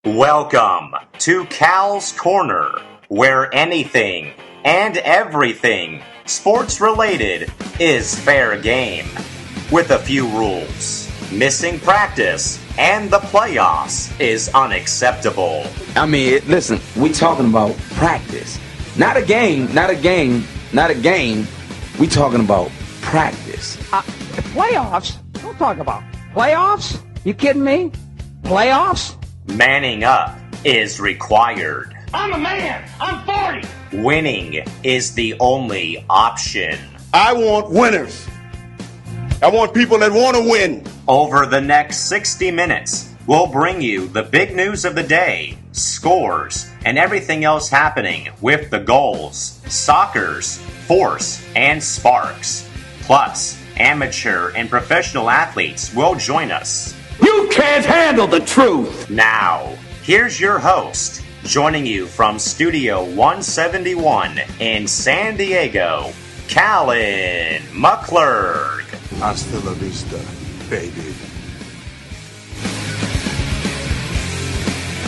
Welcome to Cal's Corner, where anything and everything sports related is fair game, with a few rules. Missing practice and the playoffs is unacceptable. I mean, listen, we talking about practice. Not a game. We talking about practice. Playoffs? Don't talk about playoffs. You kidding me? Playoffs? Manning up is required. I'm a man. I'm 40. Winning is the only option. I want winners. I want people that want to win. Over the next 60 minutes, we'll bring you the big news of the day, scores, and everything else happening with the goals, soccers, force, and sparks. Plus, amateur and professional athletes will join us. You can't handle the truth. Now, here's your host, joining you from Studio 171 in San Diego, Callan McClurg. Hasta la vista, baby.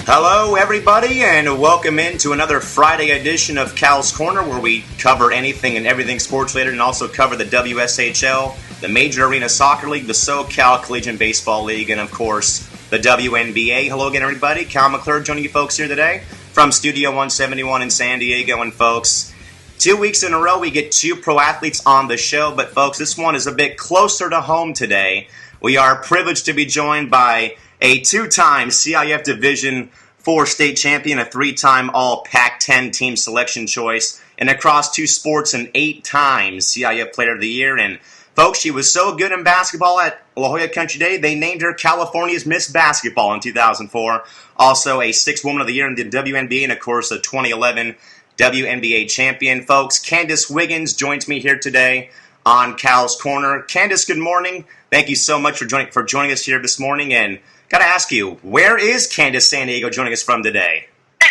Hello, everybody, and welcome into another Friday edition of Cal's Corner, where we cover anything and everything sports-related and also cover the WSHL, the Major Arena Soccer League, the SoCal Collegiate Baseball League, and, of course, the WNBA. Hello again, everybody. Callan McClurg joining you folks here today from Studio 171 in San Diego. And, folks, 2 weeks in a row we get two pro athletes on the show, but, folks, this one is a bit closer to home today. We are privileged to be joined by a two-time CIF Division IV state champion, a three-time All-Pac-10 team selection choice, and across two sports, an 8-time CIF Player of the Year. And, folks, she was so good in basketball at La Jolla Country Day, they named her California's Miss Basketball in 2004. Also a Sixth Woman of the Year in the WNBA, and, of course, a 2011 WNBA champion. Folks, Candice Wiggins joins me here today on Cal's Corner. Candice, good morning. Thank you so much for joining us here this morning. And got to ask you, where is Candice San Diego joining us from today? I'm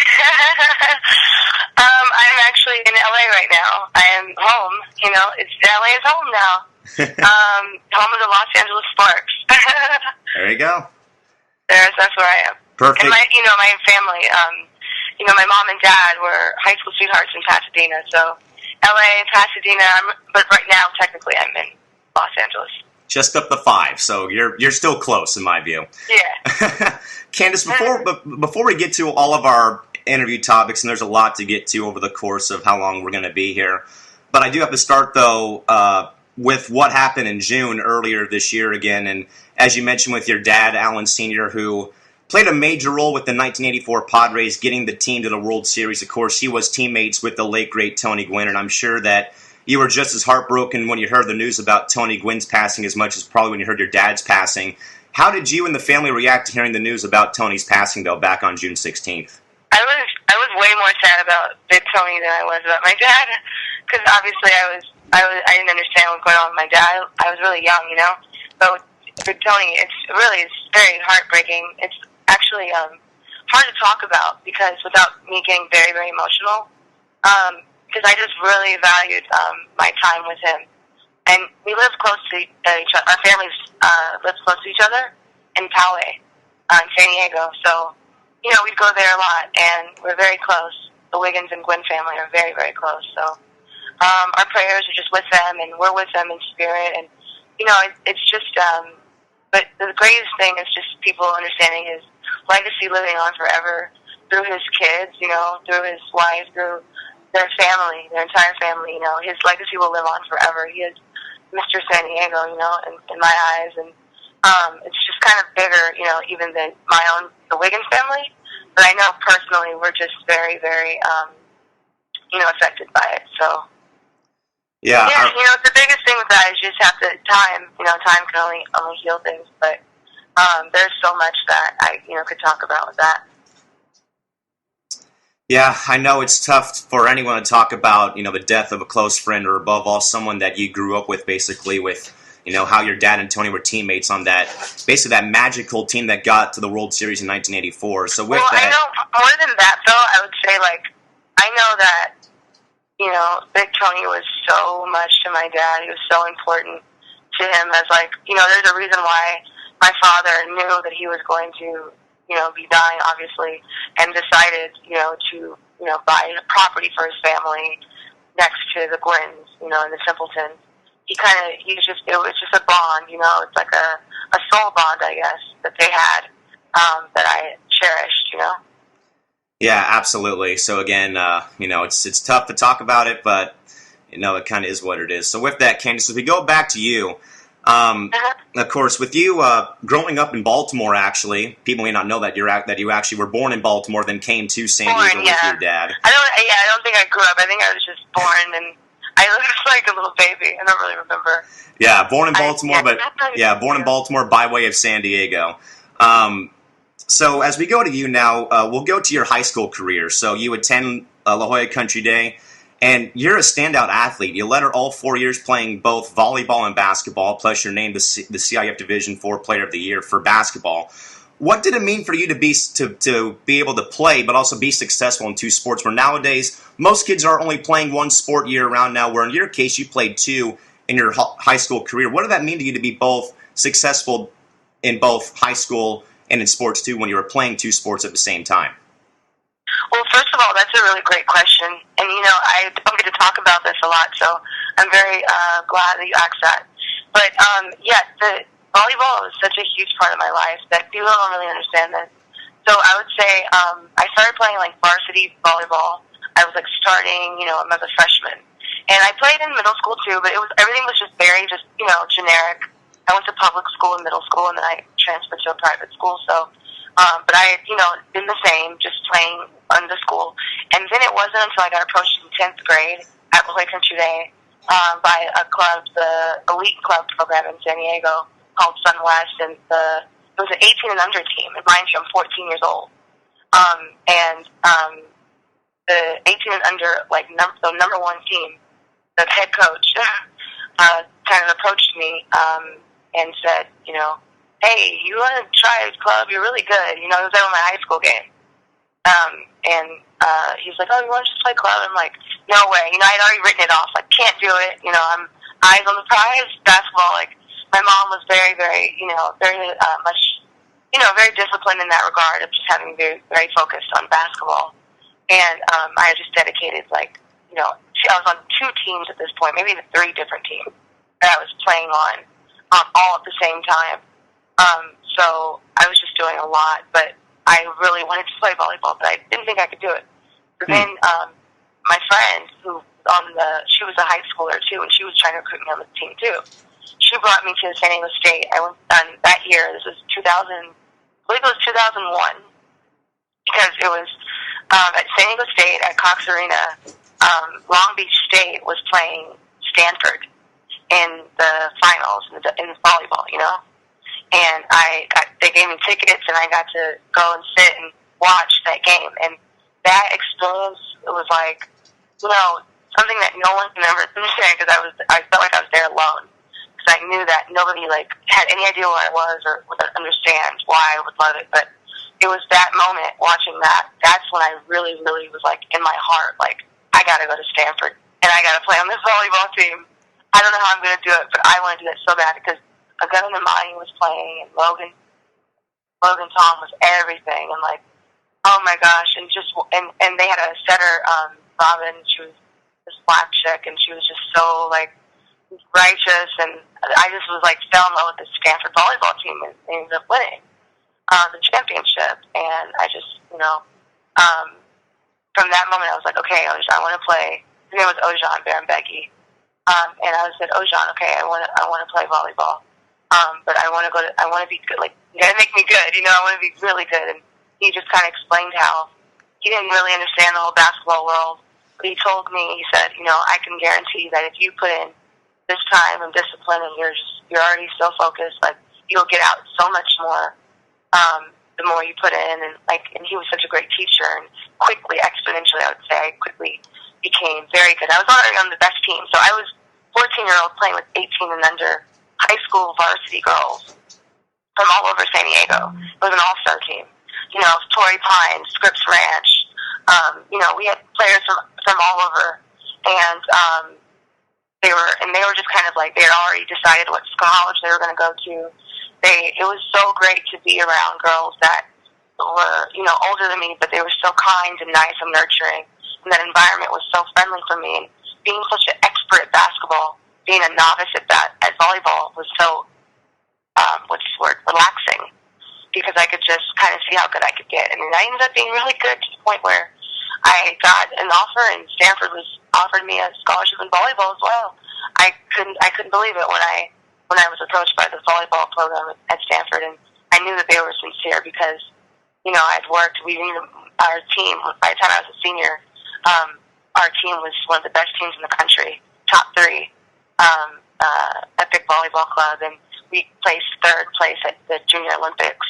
actually in LA right now. I am home. You know, LA is home now. Home of the Los Angeles Sparks. There you go. That's where I am. Perfect. And my family, my mom and dad were high school sweethearts in Pasadena. So LA, Pasadena, but right now technically I'm in Los Angeles. Just up the 5, so you're still close in my view. Yeah. Candice, before we get to all of our interview topics, and there's a lot to get to over the course of how long we're going to be here, but I do have to start, though, with what happened in June earlier this year again, and as you mentioned with your dad, Alan Sr., who played a major role with the 1984 Padres getting the team to the World Series. Of course, he was teammates with the late, great Tony Gwynn, and I'm sure that you were just as heartbroken when you heard the news about Tony Gwynn's passing as much as probably when you heard your dad's passing. How did you and the family react to hearing the news about Tony's passing, though, back on June 16th? I was way more sad about Big Tony than I was about my dad, because obviously I didn't understand what was going on with my dad. I was really young, you know. But with Big Tony, it's very heartbreaking. It's actually hard to talk about because without me getting very, very emotional. Because I just really valued my time with him. And we lived close to each other. Our families lived close to each other in Poway, in San Diego. So, we'd go there a lot, and we're very close. The Wiggins and Gwynn family are very, very close. So our prayers are just with them, and we're with them in spirit. And, it's just, but the greatest thing is just people understanding his legacy living on forever through his kids, through his wife, through their family, their entire family, his legacy will live on forever. He is Mr. San Diego, in my eyes, and it's just kind of bigger, even than the Wiggins family, but I know personally we're just very, very, affected by it, so. Yeah, the biggest thing with that is you just have to, time can only heal things, but there's so much that I, could talk about with that. Yeah, I know it's tough for anyone to talk about, the death of a close friend or above all someone that you grew up with, basically, with, how your dad and Tony were teammates on that magical team that got to the World Series in 1984. So with that, I know more than that, though, I would say, I know that, Big Tony was so much to my dad. He was so important to him as, there's a reason why my father knew that he was going to be dying, obviously, and decided, to, buy a property for his family next to the Gwynns, in the Simpletons. It was just a bond, it's like a soul bond, I guess, that they had, that I cherished, Yeah, absolutely. So again, it's tough to talk about it, but it kind of is what it is. So with that, Candice, if we go back to you, of course, with you growing up in Baltimore, actually, people may not know that you actually were born in Baltimore, then came to San Diego with your dad. I don't think I grew up. I think I was just born, and I looked like a little baby. I don't really remember. Yeah, born in Baltimore, born in Baltimore by way of San Diego. So as we go to you now, we'll go to your high school career. So you attend La Jolla Country Day, and you're a standout athlete. You led her all 4 years playing both volleyball and basketball, plus you're named the CIF Division IV Player of the Year for basketball. What did it mean for you to be able to play, but also be successful in two sports, where nowadays most kids are only playing one sport year-round now, where in your case you played two in your high school career? What did that mean to you to be both successful in both high school and in sports too, when you were playing two sports at the same time? Well, first of all, that's a really great question. And, I don't get to talk about this a lot, so I'm very glad that you asked that. But, the volleyball was such a huge part of my life that people don't really understand this. So I would say I started playing, varsity volleyball. I was, starting, as a freshman. And I played in middle school, too, but everything was just very generic. I went to public school in middle school, and then I transferred to a private school. So, but I, been the same, just playing in the school. And then it wasn't until I got approached in 10th grade at La Jolla Country Day by a club, the elite club program in San Diego called Sun West, and it was an 18 and under team. And mind you, I'm 14 years old. The 18 and under, the number one team, the head coach, kind of approached me and said, hey, you want to try this club? You're really good. It was at my high school game. He's like, oh, you want to just play club? I'm like, no way. I'd already written it off. Can't do it. I'm eyes on the prize. Basketball, my mom was very, very, very much, very disciplined in that regard of just having very, very focused on basketball. And I just dedicated, I was on two teams at this point, maybe the three different teams that I was playing on all at the same time. So I was just doing a lot, but I really wanted to play volleyball, but I didn't think I could do it. So then my friend, she was a high schooler too, and she was trying to recruit me on the team too. She brought me to San Diego State. I went that year. This was 2000, I believe it was 2001, because it was at San Diego State at Cox Arena. Long Beach State was playing Stanford in the finals in volleyball, and they gave me tickets, and I got to go and sit and watch that game. And that experience, it was something that no one can ever understand, because I felt like I was there alone, because I knew that nobody had any idea what I was or would understand why I would love it. But it was that moment, watching that, that's when I really, really was in my heart, I got to go to Stanford, and I got to play on this volleyball team. I don't know how I'm going to do it, but I want to do it so bad, because Agata Namani was playing, and Logan Tom was everything, and oh my gosh, and they had a setter, Robin. She was this black chick, and she was just so righteous, and I just was fell in love with the Stanford volleyball team, and ended up winning the championship. And I just, from that moment, I was like, okay, I want to play. His name was Ojan Barambegi. And I said, Ojan, okay, I want to play volleyball. But I want to be good. You gotta make me good, I want to be really good. And he just kind of explained how he didn't really understand the whole basketball world. But he told me, he said, I can guarantee that if you put in this time and discipline, and you're already so focused, you'll get out so much more, the more you put in. And he was such a great teacher, and quickly, exponentially, I would say, I quickly became very good. I was already on the best team. So I was 14-year-old playing with 18 and under high school varsity girls from all over San Diego. It was an all-star team. Torrey Pines, Scripps Ranch. We had players from all over, and they were just kind of they had already decided what college they were going to go to. It was so great to be around girls that were, older than me, but they were so kind and nice and nurturing. And that environment was so friendly for me. And being such an expert at basketball, being a novice at volleyball was so, relaxing, because I could just kind of see how good I could get. And I ended up being really good to the point where I got an offer, and Stanford offered me a scholarship in volleyball as well. I couldn't believe it when I was approached by the volleyball program at Stanford, and I knew that they were sincere because, I'd worked. Our team, by the time I was a senior, our team was one of the best teams in the country, top 3, Epic Volleyball Club, and we placed 3rd place at the Junior Olympics.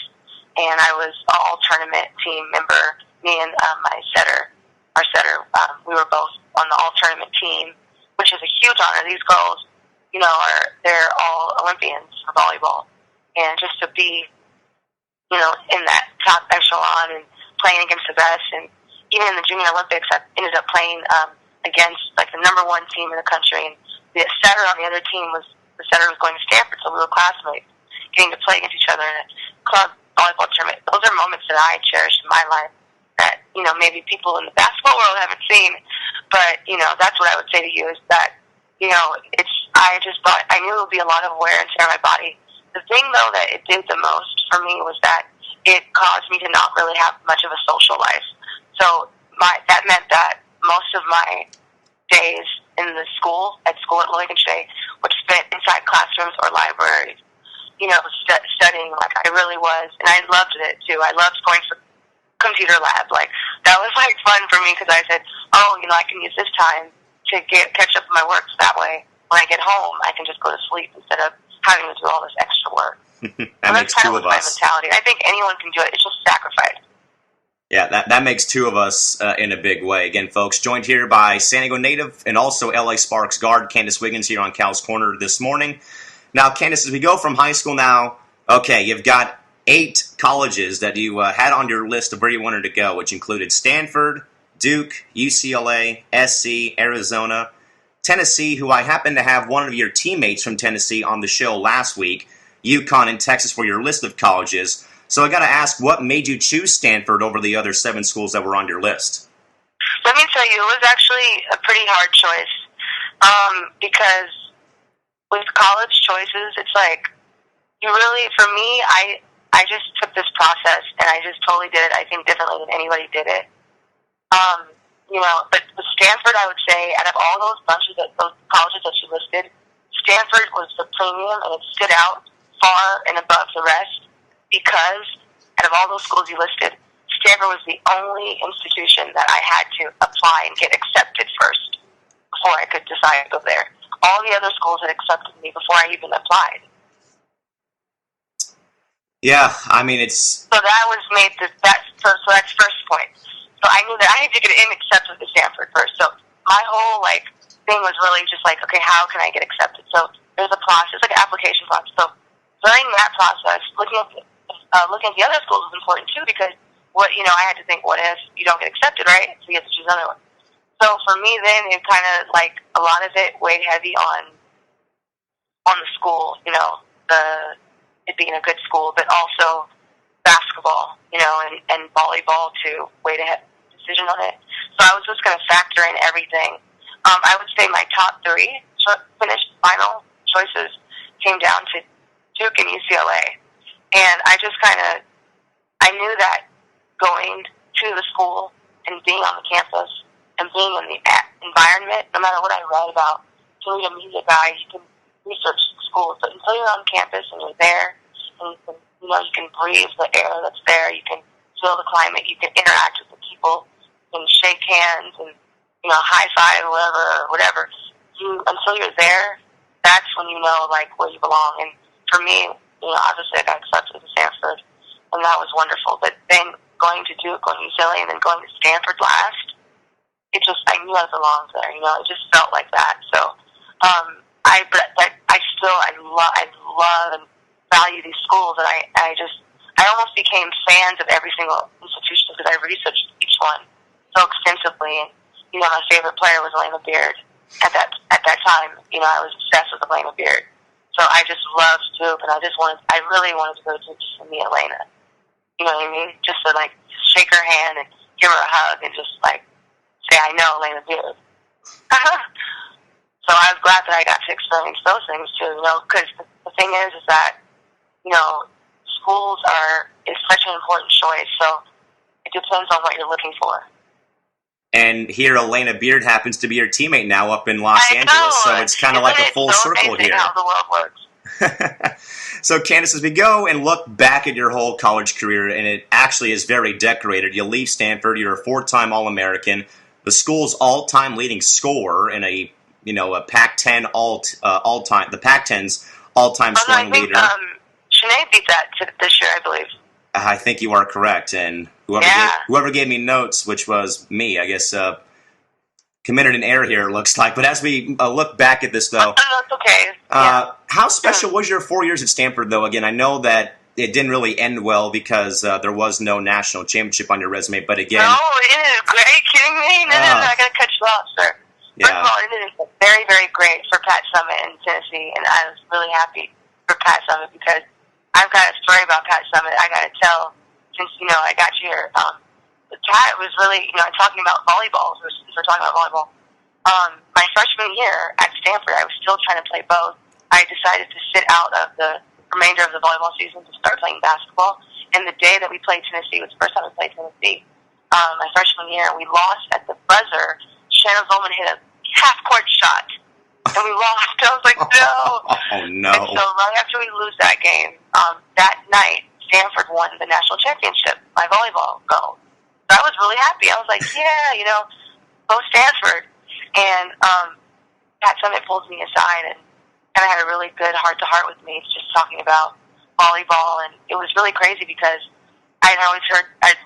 And I was all-tournament team member. Me and our setter, we were both on the all-tournament team, which is a huge honor. These girls, they're all Olympians for volleyball. And just to be, in that top echelon and playing against the best. And even in the Junior Olympics, I ended up playing against, the number 1 team in the country. And the setter on the other team was going to Stanford, so we were classmates, getting to play against each other in a club volleyball tournament. Those are moments that I cherish in my life that, maybe people in the basketball world haven't seen. But, that's what I would say to you is that, I knew it would be a lot of wear and tear on my body. The thing, though, that it did the most for me was that it caused me to not really have much of a social life. So that meant that most of my days in the school at Logan Shea would spent inside classrooms or libraries, studying like I really was. And I loved it, too. I loved going to computer lab. That was, fun for me because I said, I can use this time to catch up with my work. So that way, when I get home, I can just go to sleep instead of having to do all this extra work. That makes 2 of us. My mentality. I think anyone can do it. It's just sacrifice. Yeah, that makes 2 of us in a big way. Again, folks, joined here by San Diego native and also LA Sparks guard Candice Wiggins here on Cal's Corner this morning. Now, Candice, as we go from high school now, okay, you've got 8 colleges that you had on your list of where you wanted to go, which included Stanford, Duke, UCLA, SC, Arizona, Tennessee, who I happen to have one of your teammates from Tennessee on the show last week, UConn and Texas for your list of colleges. So I got to ask, what made you choose Stanford over the other 7 schools that were on your list? Let me tell you, it was actually a pretty hard choice because with college choices, it's you really, for me, I just took this process and I just totally did it, I think, differently than anybody did it. But with Stanford, I would say, out of all those colleges that you listed, Stanford was the premium, and it stood out far and above the rest because out of all those schools you listed, Stanford was the only institution that I had to apply and get accepted first before I could decide to go there. All the other schools had accepted me before I even applied. Yeah, I mean, it's... So that was made, so that's first point. So I knew that I had to get accepted to Stanford first. So my whole, thing was really just okay, how can I get accepted? So there's a process, an application process. So during that process, looking at the other schools was important too, because I had to think, what if you don't get accepted, right? So you have to choose another one. So for me then, it kind of a lot of it weighed heavy on the school, it being a good school, but also basketball, and volleyball too, weighed a decision on it. So I was just going to factor in everything. I would say my top 3 finished final choices came down to Duke and UCLA. And I just I knew that going to the school and being on the campus and being in the environment, no matter what I read about, to read a media guide, you can research schools, but until you're on campus and you're there, and you can breathe the air that's there, you can feel the climate, you can interact with the people, you can shake hands and, high five, whatever. Until you're there, that's when you know, where you belong. And for me, obviously I got accepted to Stanford, and that was wonderful. But then going to Duke, going to UCLA, and then going to Stanford last, I knew I belonged there. It just felt like that. So, I love and value these schools, and I almost became fans of every single institution because I researched each one so extensively. And my favorite player was Elena Beard at that time. I was obsessed with Elena Beard. So I just loved Duke, and I really wanted to go to Duke just to meet Elena. You know what I mean? Just to, like, shake her hand and give her a hug and just, like, say, I know Lena Beard. So I was glad that I got to experience those things, too, you know, because the thing is that, you know, schools is such an important choice, so it depends on what you're looking for. And here, Elena Beard happens to be your teammate now up in Los Angeles, so it's kind of like a full circle here. How the world works. So, Candice, as we go and look back at your whole college career, and it actually is very decorated. You leave Stanford, you're a 4-time All-American, the school's all-time leading scorer, and a Pac-10 all-time, the Pac-10's all-time scoring leader. Sinead beat that this year, I believe. I think you are correct, and whoever gave me notes, which was me, I guess, committed an error here, it looks like. But as we look back at this, though, that's okay. How special was your 4 years at Stanford, though? Again, I know that it didn't really end well because there was no national championship on your resume, but again... No, it is great. Are you kidding me? No, I got to cut you off, sir. First of all, it is very, very great for Pat Summitt in Tennessee, and I was really happy for Pat Summitt because I've got a story about Pat Summitt I got to tell since, I got you here. Pat was really, talking about volleyball, since we're talking about volleyball. My freshman year at Stanford, I was still trying to play both. I decided to sit out of the remainder of the volleyball season to start playing basketball. And the day that we played Tennessee was the first time we played Tennessee. My freshman year, we lost at the buzzer. Shannon Volman hit a half-court shot, and we lost. I was like, no. Oh, no. And so right after we lose that game, that night, Stanford won the national championship by volleyball gold. So I was really happy. I was like, yeah, go Stanford. And Pat Summitt pulls me aside and kind of had a really good heart-to-heart with me, just talking about volleyball. And it was really crazy because I'd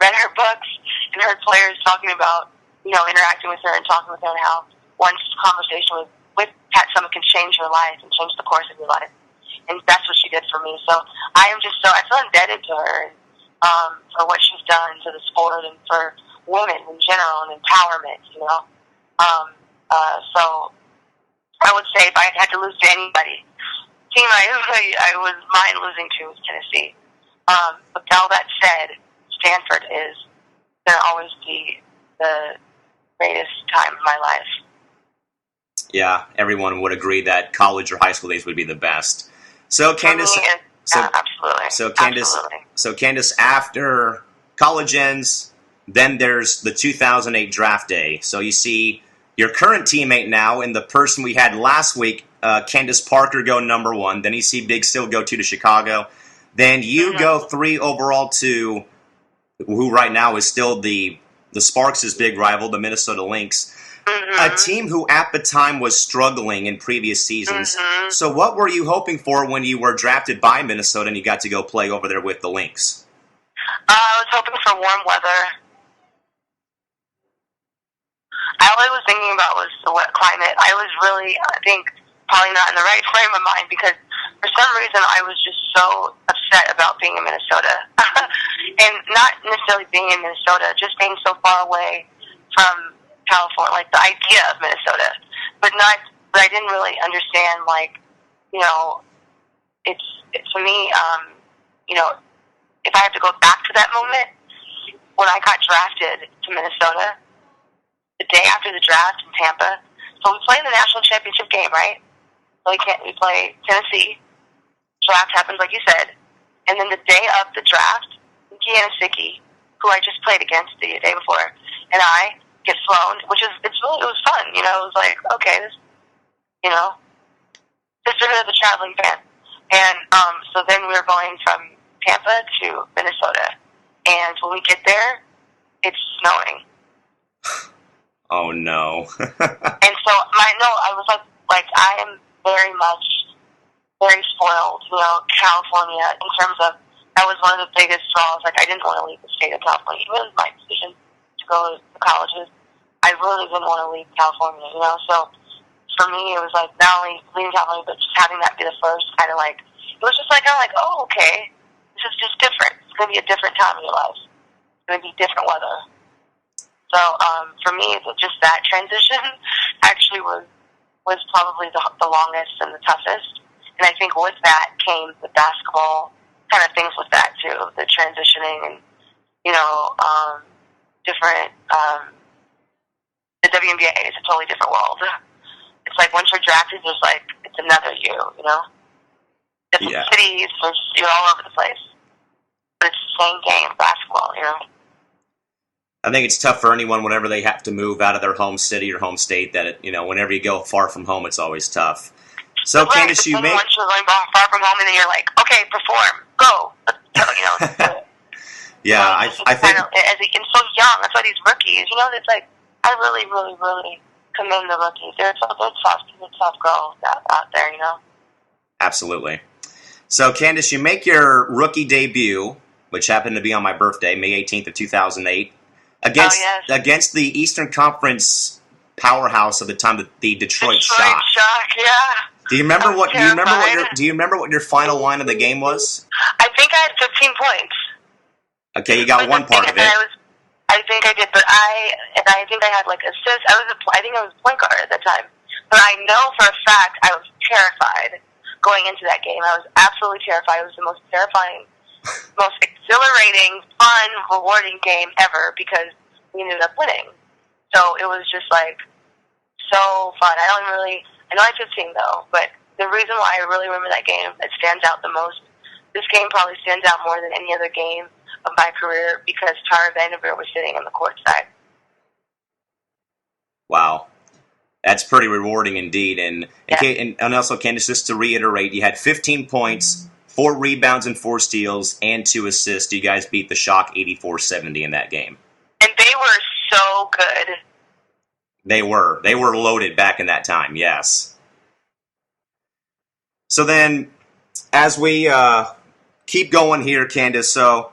read her books and heard players talking about, interacting with her and talking with her and how one conversation with Pat Summitt can change your life and change the course of your life. And that's what she did for me. So I feel indebted to her for what she's done to the sport and for women in general and empowerment, So I would say if I had to lose to anybody, team I was mine losing to was Tennessee. But all that said, Stanford is going to always be the greatest time of my life. Yeah, everyone would agree that college or high school days would be the best. So, Candice, absolutely. So, Candice, after college ends, then there's the 2008 draft day. So you see your current teammate now and the person we had last week, Candace Parker, go number 1. Then you see Big Still go 2 to Chicago. Then you go 3 overall to who right now is still the Sparks' big rival, the Minnesota Lynx. A team who at the time was struggling in previous seasons. So what were you hoping for when you were drafted by Minnesota and you got to go play over there with the Lynx? I was hoping for warm weather. All I was thinking about was the wet climate. I was really, I think, probably not in the right frame of mind because for some reason I was just so upset about being in Minnesota. And not necessarily being in Minnesota, just being so far away from California, like the idea of Minnesota, but I didn't really understand, it's for me, if I have to go back to that moment, when I got drafted to Minnesota, the day after the draft in Tampa, so we play in the national championship game, right? So we play Tennessee, draft happens like you said, and then the day of the draft, Nikki Anasicki, who I just played against the day before, and I get flown, it was fun, it was like, okay, sisterhood of the traveling fan. And so then we were going from Tampa to Minnesota, and when we get there, it's snowing. Oh no. And so I was like I am very spoiled, California, in terms of, that was one of the biggest draws. Like, I didn't want to leave the state of California. Even with my decision to go to colleges, I really didn't want to leave California, So for me, it was like not only leaving California, but just having that be the first kind of like, it was just like, oh, okay, this is just different. It's going to be a different time in your life. It's going to be different weather. So for me, just that transition actually was probably the longest and the toughest. And I think with that came the basketball kind of things with that too, the transitioning and different. The WNBA is a totally different world. It's like once you're drafted, there's like it's another you. Different cities, you're all over the place. But it's the same game, basketball. I think it's tough for anyone whenever they have to move out of their home city or home state. That whenever you go far from home, it's always tough. So, right, Candice, you make once you're going far from home, and then you're like, okay, perform, go. Yeah, I think as he's so young, that's why these rookies. It's like I really, really, really commend the rookies. They're tough girls out there. Absolutely. So, Candice, you make your rookie debut, which happened to be on my birthday, May 18th of 2008, against the Eastern Conference powerhouse of the time, the Detroit Shock. Yeah. Do you remember what your final line of the game was? I think I had 15 points. Okay, you got one part of it. I think I did, but I think I had like assists. I think I was point guard at that time. But I know for a fact I was terrified going into that game. I was absolutely terrified. It was the most terrifying, most exhilarating, fun, rewarding game ever because we ended up winning. So it was just like so fun. I know I had 15 though, but the reason why I really remember that game, it stands out the most. This game probably stands out more than any other game of my career because Tara Vanderveer was sitting on the court side. Wow. That's pretty rewarding indeed. And also, Candice, just to reiterate, you had 15 points, 4 rebounds and 4 steals, and 2 assists. You guys beat the Shock 84-70 in that game. And they were so good. They were. They were loaded back in that time, yes. So then, as we keep going here, Candice, so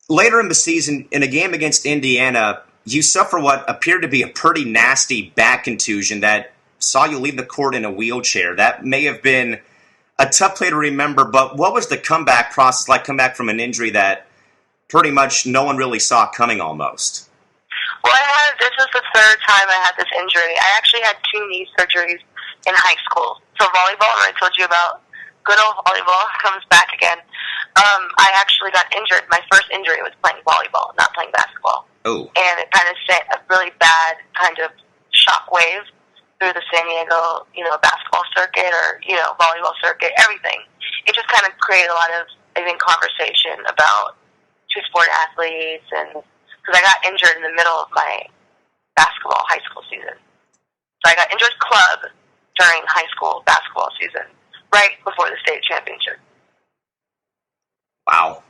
later in the season, in a game against Indiana, you suffer what appeared to be a pretty nasty back contusion that saw you leave the court in a wheelchair. That may have been a tough play to remember, but what was the comeback process like, come back from an injury that pretty much no one really saw coming almost? Well, this was the third time I had this injury. I actually had 2 knee surgeries in high school. So volleyball, I told you about, good old volleyball comes back again. I actually got injured. My first injury was playing volleyball, not playing basketball. Oh. And it kind of sent a really bad kind of shockwave through the San Diego, basketball circuit or, volleyball circuit, everything. It just kind of created a lot of, I think, conversation about two-sport athletes and because I got injured in the middle of my high school season. So I got injured club during high school basketball season, right before the state championship. Wow.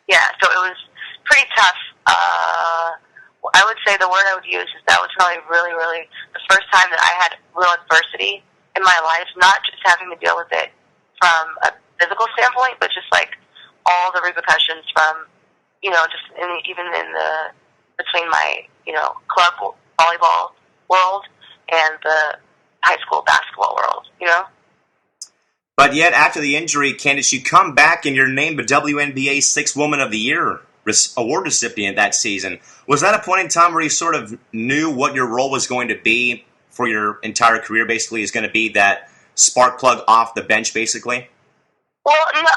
Yeah, so it was pretty tough. I would say the word I would use is that was probably really, really the first time that I had real adversity in my life, not just having to deal with it from a physical standpoint, but just like all the repercussions from, between my, club volleyball world and the high school basketball world, But yet, after the injury, Candice, you come back and you're named the WNBA 6th Woman of the Year award recipient that season. Was that a point in time where you sort of knew what your role was going to be for your entire career, basically, is going to be that spark plug off the bench, basically? Well, no.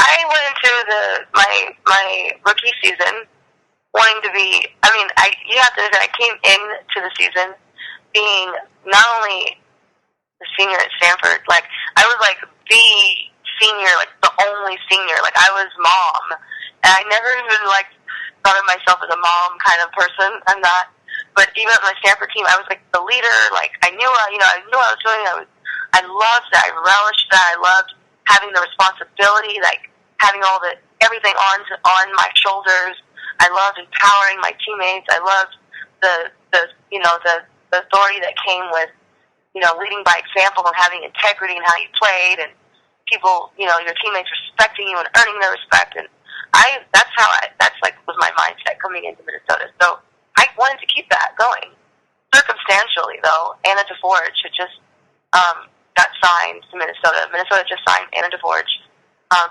I went into my rookie season wanting to be. You have to. I came into the season being not only the senior at Stanford, like I was like the senior, like the only senior. Like I was mom, and I never even thought of myself as a mom kind of person. I'm not. But even at my Stanford team, I was like the leader. Like I knew what I was doing. I loved that. I relished that. I loved having the responsibility, like having everything on my shoulders. I loved empowering my teammates. I loved the authority that came with, leading by example and having integrity in how you played and people, your teammates respecting you and earning their respect. And that's was my mindset coming into Minnesota. So I wanted to keep that going. Circumstantially, though, Anna DeForge had just got signed to Minnesota. Minnesota just signed Anna DeForge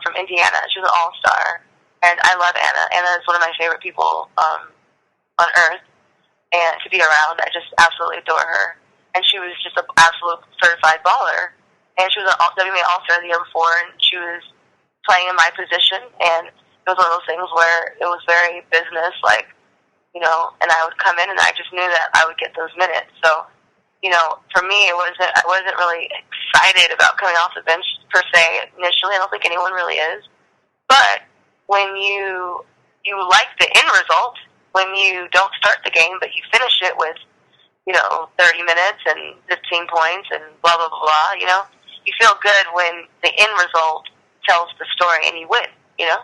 from Indiana. She's an all-star, and I love Anna. Anna is one of my favorite people on earth, and to be around, I just absolutely adore her. And she was just an absolute certified baller, and she was an WNBA all-star the year before, and she was playing in my position, and it was one of those things where it was very business, like, you know, and I would come in and I just knew that I would get those minutes. So, you know, for me, I wasn't really excited about coming off the bench per se initially. I don't think anyone really is. But when you like the end result, when you don't start the game but you finish it with, you know, 30 minutes and 15 points and blah, blah, blah, blah, you know, you feel good when the end result tells the story and you win, you know?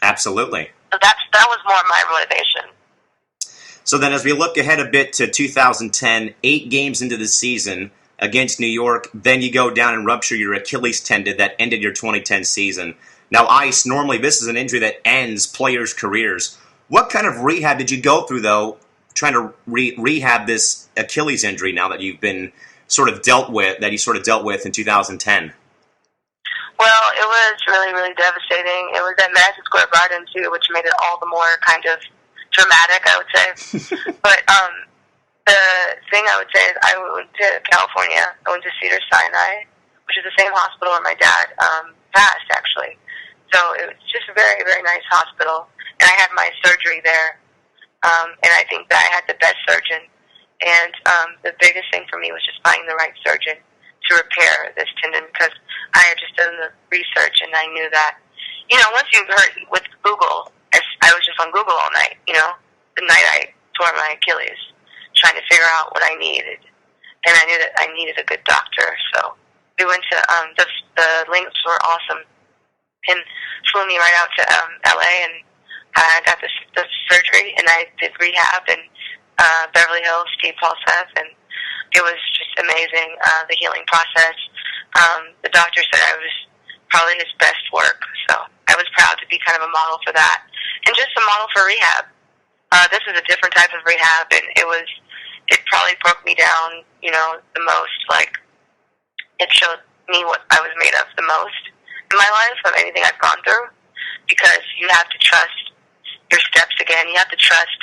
Absolutely. So that was more my motivation. So then as we look ahead a bit to 2010, 8 games into the season against New York, then you go down and rupture your Achilles tendon that ended your 2010 season. Now, Ice, normally this is an injury that ends players' careers. What kind of rehab did you go through, though, trying to rehab this Achilles injury now that you've been sort of dealt with in 2010? Well, it was really, really devastating. It was at Madison Square Garden, too, which made it all the more kind of dramatic, I would say. But the thing I would say is I went to California. I went to Cedars-Sinai, which is the same hospital where my dad passed, actually. So it was just a very, very nice hospital. And I had my surgery there. And I think that I had the best surgeon. And the biggest thing for me was just finding the right surgeon to repair this tendon, because I had just done the research and I knew that, you know, once you heard with Google, I was just on Google all night, you know, the night I tore my Achilles, trying to figure out what I needed. And I knew that I needed a good doctor. So we went to, the links were awesome, and flew me right out to LA, and I got the surgery, and I did rehab in Beverly Hills, Steve Paul Seth, and it was just amazing, the healing process. The doctor said I was probably his best work, so I was proud to be kind of a model for that. And just a model for rehab. This is a different type of rehab, and it probably broke me down, you know, the most. Like, it showed me what I was made of the most in my life, of anything I've gone through, because you have to trust your steps again. You have to trust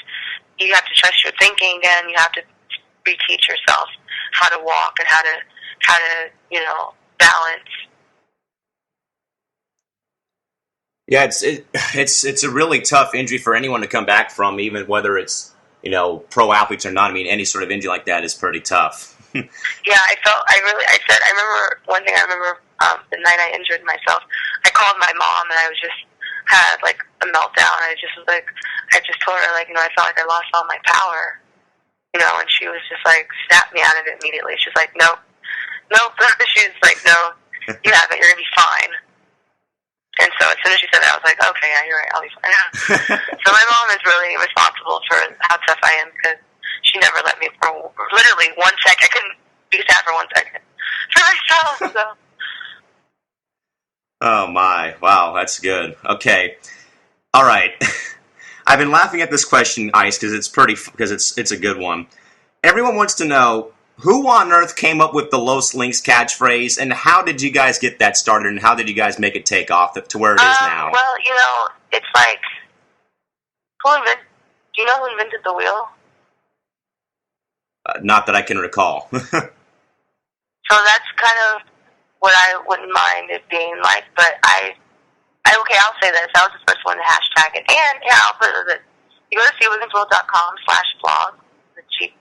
your thinking again. You have to reteach yourself how to walk and how to, you know, balance. Yeah, it's a really tough injury for anyone to come back from, even whether it's, you know, pro athletes or not. I mean, any sort of injury like that is pretty tough. Yeah, I remember one thing. I remember the night I injured myself, I called my mom and I was just had like a meltdown. I just told her, like, you know, I felt like I lost all my power, you know, and she was just like, snapped me out of it immediately. She was like, nope. She was like, no, you have it. You're gonna be fine. And so as soon as she said that, I was like, okay, yeah, you're right, I'll be fine. So my mom is really responsible for how tough I am, because she never let me for literally 1 second. I couldn't be sad for 1 second for myself. So. Oh my! Wow, that's good. Okay, all right. I've been laughing at this question, Ice, because it's a good one. Everyone wants to know, who on earth came up with the Los Links catchphrase, and how did you guys get that started, and how did you guys make it take off to where it is now? Well, you know, it's like, do you know who invented the wheel? Not that I can recall. So that's kind of what I wouldn't mind it being like, but I'll say this. I was the first one to hashtag it. And, yeah, I'll put it. You go to cwigginsworld.com/blog, the cheap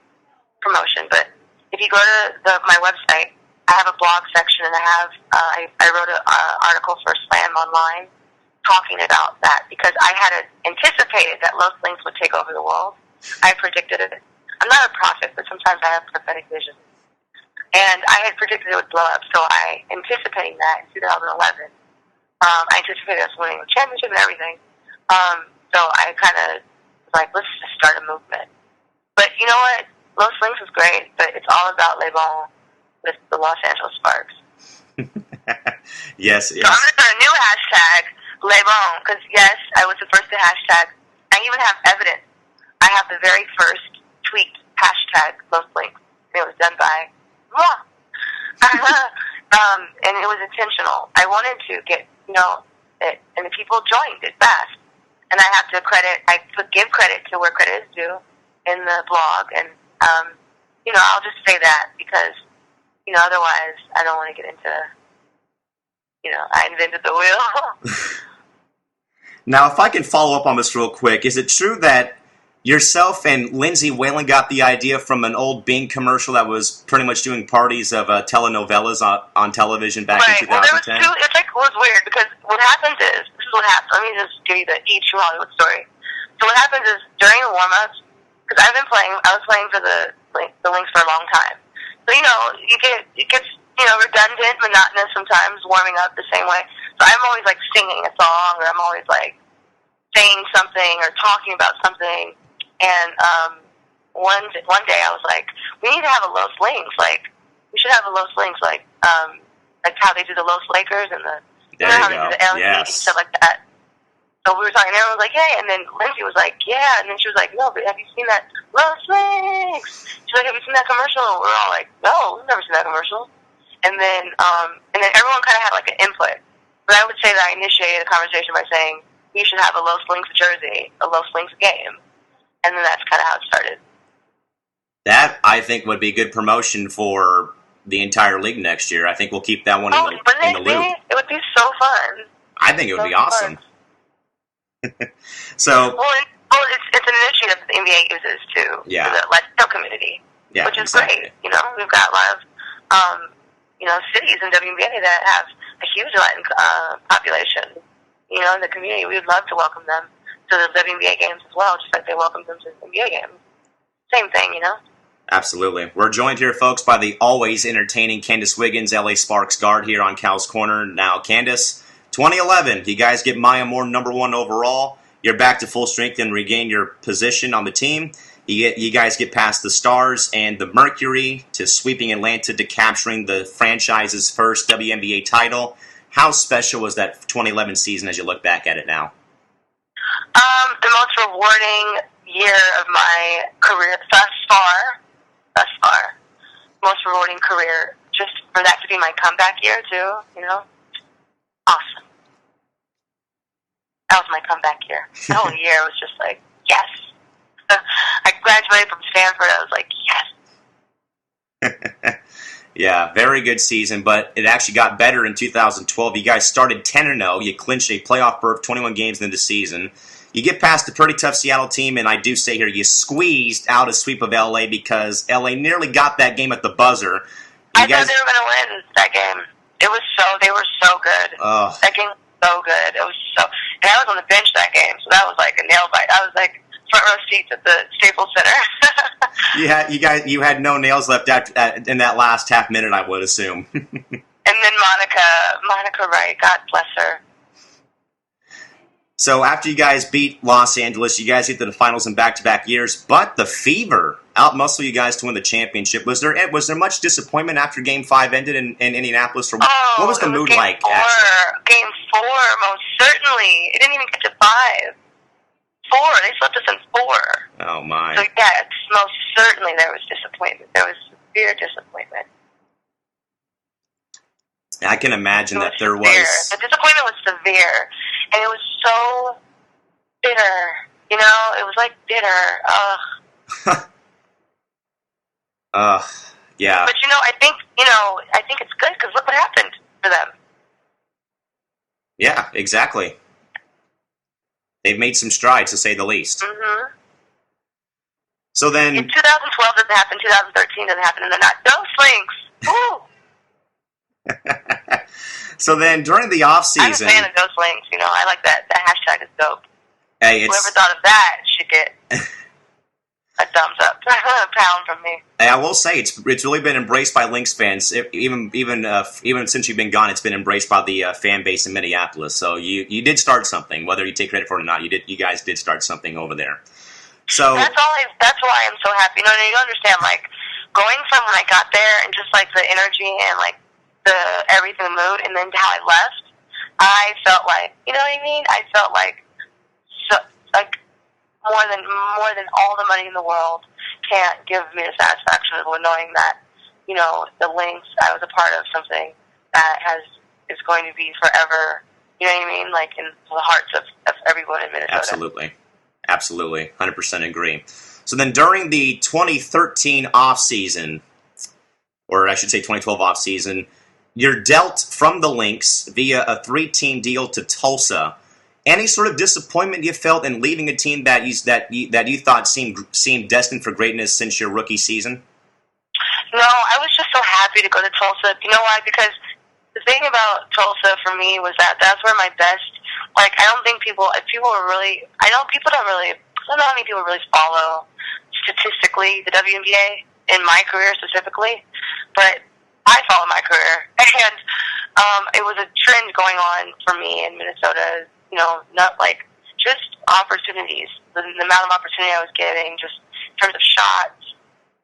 promotion, but if you go to my website, I have a blog section, and I wrote an article for Slam Online talking about that, because I had anticipated that Los Links would take over the world. I predicted it. I'm not a prophet, but sometimes I have prophetic visions. And I had predicted it would blow up, so I, anticipating that in 2011, I anticipated us winning the championship and everything. So I kind of was like, let's just start a movement. But you know what? Los Links is great, but it's all about Le Bon with the Los Angeles Sparks. Yes. So I'm going to start a new hashtag, Le Bon, because yes, I was the first to hashtag. I even have evidence. I have the very first tweet, hashtag Los Links. It was done by moi. And it was intentional. I wanted to get, you know, it, and the people joined it fast. And I have to give credit to where credit is due in the blog. And, you know, I'll just say that because, you know, otherwise I don't want to get into, you know, I invented the wheel. Now, if I can follow up on this real quick, is it true that yourself and Lindsay Whalen got the idea from an old Bing commercial that was pretty much doing parties of telenovelas on television back in 2010? Well, it was weird because what happens is, this is what happens. Let me just give you the true Hollywood story. So what happens is during the warm-ups, because I was playing for the Lynx for a long time. So, it gets redundant, monotonous sometimes, warming up the same way. So I'm always like singing a song, or I'm always like saying something or talking about something. And one day I was like, we need to have a Los Lynx. Like, we should have a Los Lynx, like how they do the Los Lakers and how they do the LA and stuff like that. So we were talking, and everyone was like, hey, and then Lindsay was like, yeah, and then she was like, no, but have you seen that Los Lynx? She's like, have you seen that commercial? We're all like, no, we've never seen that commercial. And then everyone kind of had like an input. But I would say that I initiated the conversation by saying, we should have a Los Lynx jersey, a Los Lynx game. And then that's kind of how it started. That, I think, would be good promotion for the entire league next year. I think we'll keep that one in the loop. It would be so fun. I think it would be awesome. So, it's an initiative that the NBA uses too. Yeah. For the Latino community, which is great. We've got a lot of cities in WNBA that have a huge Latin population. In the community, we would love to welcome them to the WNBA games as well, just like they welcome them to the NBA games. Same thing, Absolutely. We're joined here, folks, by the always entertaining Candice Wiggins, LA Sparks guard here on Cal's Corner. Now, Candice, 2011, you guys get Maya Moore #1 overall. You're back to full strength and regain your position on the team. You guys get past the Stars and the Mercury to sweeping Atlanta to capturing the franchise's first WNBA title. How special was that 2011 season as you look back at it now? The most rewarding year of my career thus far. Most rewarding career, just for that to be my comeback year too, Awesome. That was my comeback year. The whole year was just like, yes. I graduated from Stanford, I was like, yes. Yeah, very good season, but it actually got better in 2012. You guys started 10-0. You clinched a playoff berth 21 games into the season. You get past a pretty tough Seattle team, and I do say here, you squeezed out a sweep of LA because LA nearly got that game at the buzzer. I thought they were going to win that game. They were so good. That game was so good. It was and I was on the bench that game, so that was like a nail bite. I was like front row seats at the Staples Center. You had no nails left in that last half minute, I would assume. And then Monica Wright, God bless her. So after you guys beat Los Angeles, you guys get to the finals in back-to-back years, but the Fever outmuscle you guys to win the championship. Was there much disappointment after Game 5 ended in Indianapolis? What was the mood like? Game 4, most certainly. It didn't even get to 5. 4. They swept us in 4. Oh, my. So, yes, most certainly there was disappointment. There was severe disappointment. I can imagine that there was. The disappointment was severe, and it was so bitter. It was like bitter. Yeah. But I think it's good because look what happened to them. Yeah, exactly. They've made some strides, to say the least. Mm-hmm. So then, in 2012 doesn't happen. 2013 doesn't happen, and they're not. Those Lynx. Woo! So then, during the off-season, I'm a fan of Ghost Links. I like that. That hashtag is dope. Hey, whoever thought of that should get a thumbs up, a pound from me. Hey, I will say it's really been embraced by Lynx fans. Even since you've been gone, it's been embraced by the fan base in Minneapolis. So you did start something, whether you take credit for it or not. You guys did start something over there. So that's why I'm so happy. You understand, like going from when I got there and just like the energy and like the everything, the mood, and then how I left, I felt like, you know what I mean? I felt like more than all the money in the world can't give me the satisfaction of knowing that, the Lynx, I was a part of something that is going to be forever, you know what I mean? Like in the hearts of everyone in Minnesota. Absolutely. 100% agree. So then during the 2013 off-season, or I should say 2012 off-season, you're dealt from the Lynx via a 3-team deal to Tulsa. Any sort of disappointment you felt in leaving a team that you thought seemed destined for greatness since your rookie season? No, I was just so happy to go to Tulsa. You know why? Because the thing about Tulsa for me was that that's where my best, like, I don't think people, if people were really, I know people don't really, I don't know how many people really follow statistically the WNBA in my career specifically, but I follow my career. And it was a trend going on for me in Minnesota, you know, not like just opportunities, the amount of opportunity I was getting, just in terms of shots,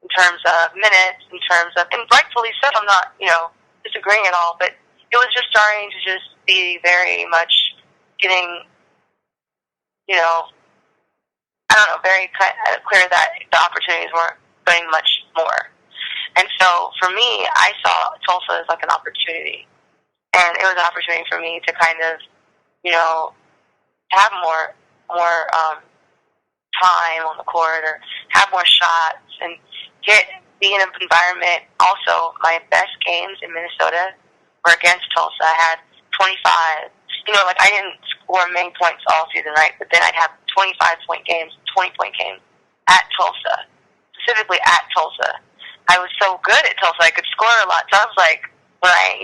in terms of minutes, in terms of, and rightfully so, I'm not, you know, disagreeing at all, but it was just starting to just be very much getting, you know, I don't know, very clear that the opportunities weren't getting much more. And so for me, I saw Tulsa as like an opportunity. And it was an opportunity for me to kind of, you know, have more time on the court or have more shots and be in an environment. Also, my best games in Minnesota were against Tulsa. I had 25. You know, like I didn't score many points all season, right? But then I'd have 25-point games, 20-point games at Tulsa, specifically at Tulsa. I was so good at Tulsa, I could score a lot. So I was like, when I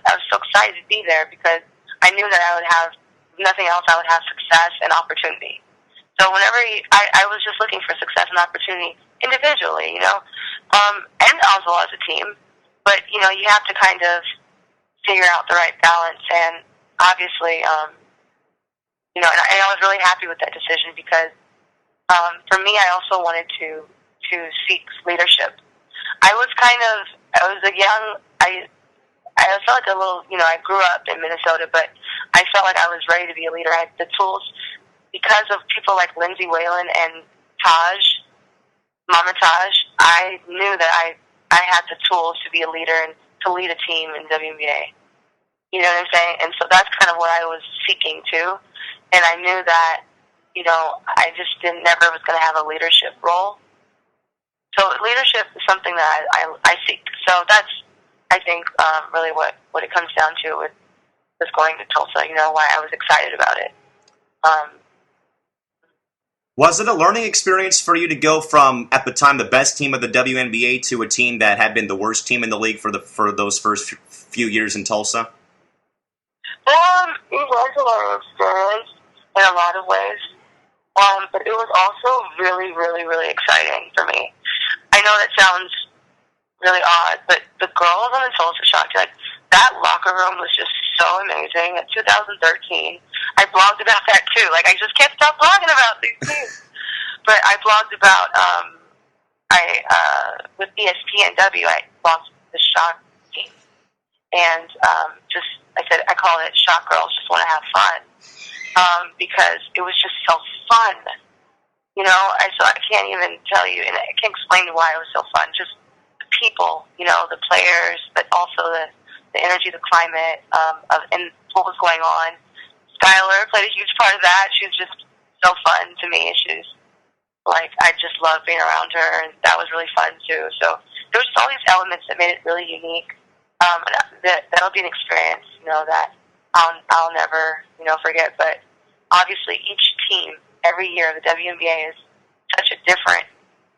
was so excited to be there because I knew that I would have nothing else. I would have success and opportunity. So whenever I was just looking for success and opportunity individually, you know, and also as a team. But you know, you have to kind of figure out the right balance. And obviously, you know, and I was really happy with that decision because for me, I also wanted to seek leadership. I was I felt like a little, you know, I grew up in Minnesota, but I felt like I was ready to be a leader. I had the tools because of people like Lindsay Whalen and Mama Taj. I knew that I had the tools to be a leader and to lead a team in WNBA. You know what I'm saying? And so that's kind of what I was seeking too. And I knew that, you know, I just never was going to have a leadership role. So leadership is something that I seek. So that's, I think, really what it comes down to with going to Tulsa, you know, why I was excited about it. Was it a learning experience for you to go from, at the time, the best team of the WNBA to a team that had been the worst team in the league for those first few years in Tulsa? It was a learning experience in a lot of ways, but it was also really, really, really exciting for me. I know that sounds really odd, but the girls on the Tulsa Shock, like, that locker room was just so amazing. In 2013, I blogged about that too. Like, I just can't stop blogging about these things. But I blogged about, with ESPNW, I blogged the Shock team. And I said, I call it Shock Girls Just Want to Have Fun. Because it was just so fun. You know, I can't even tell you, and I can't explain why it was so fun. Just the people, you know, the players, but also the energy, the climate, and what was going on. Skylar played a huge part of that. She was just so fun to me. She's like, I just loved being around her, and that was really fun too. So there was just all these elements that made it really unique. That'll be an experience, you know, that I'll never, you know, forget. But obviously, each team, every year, the WNBA is such a different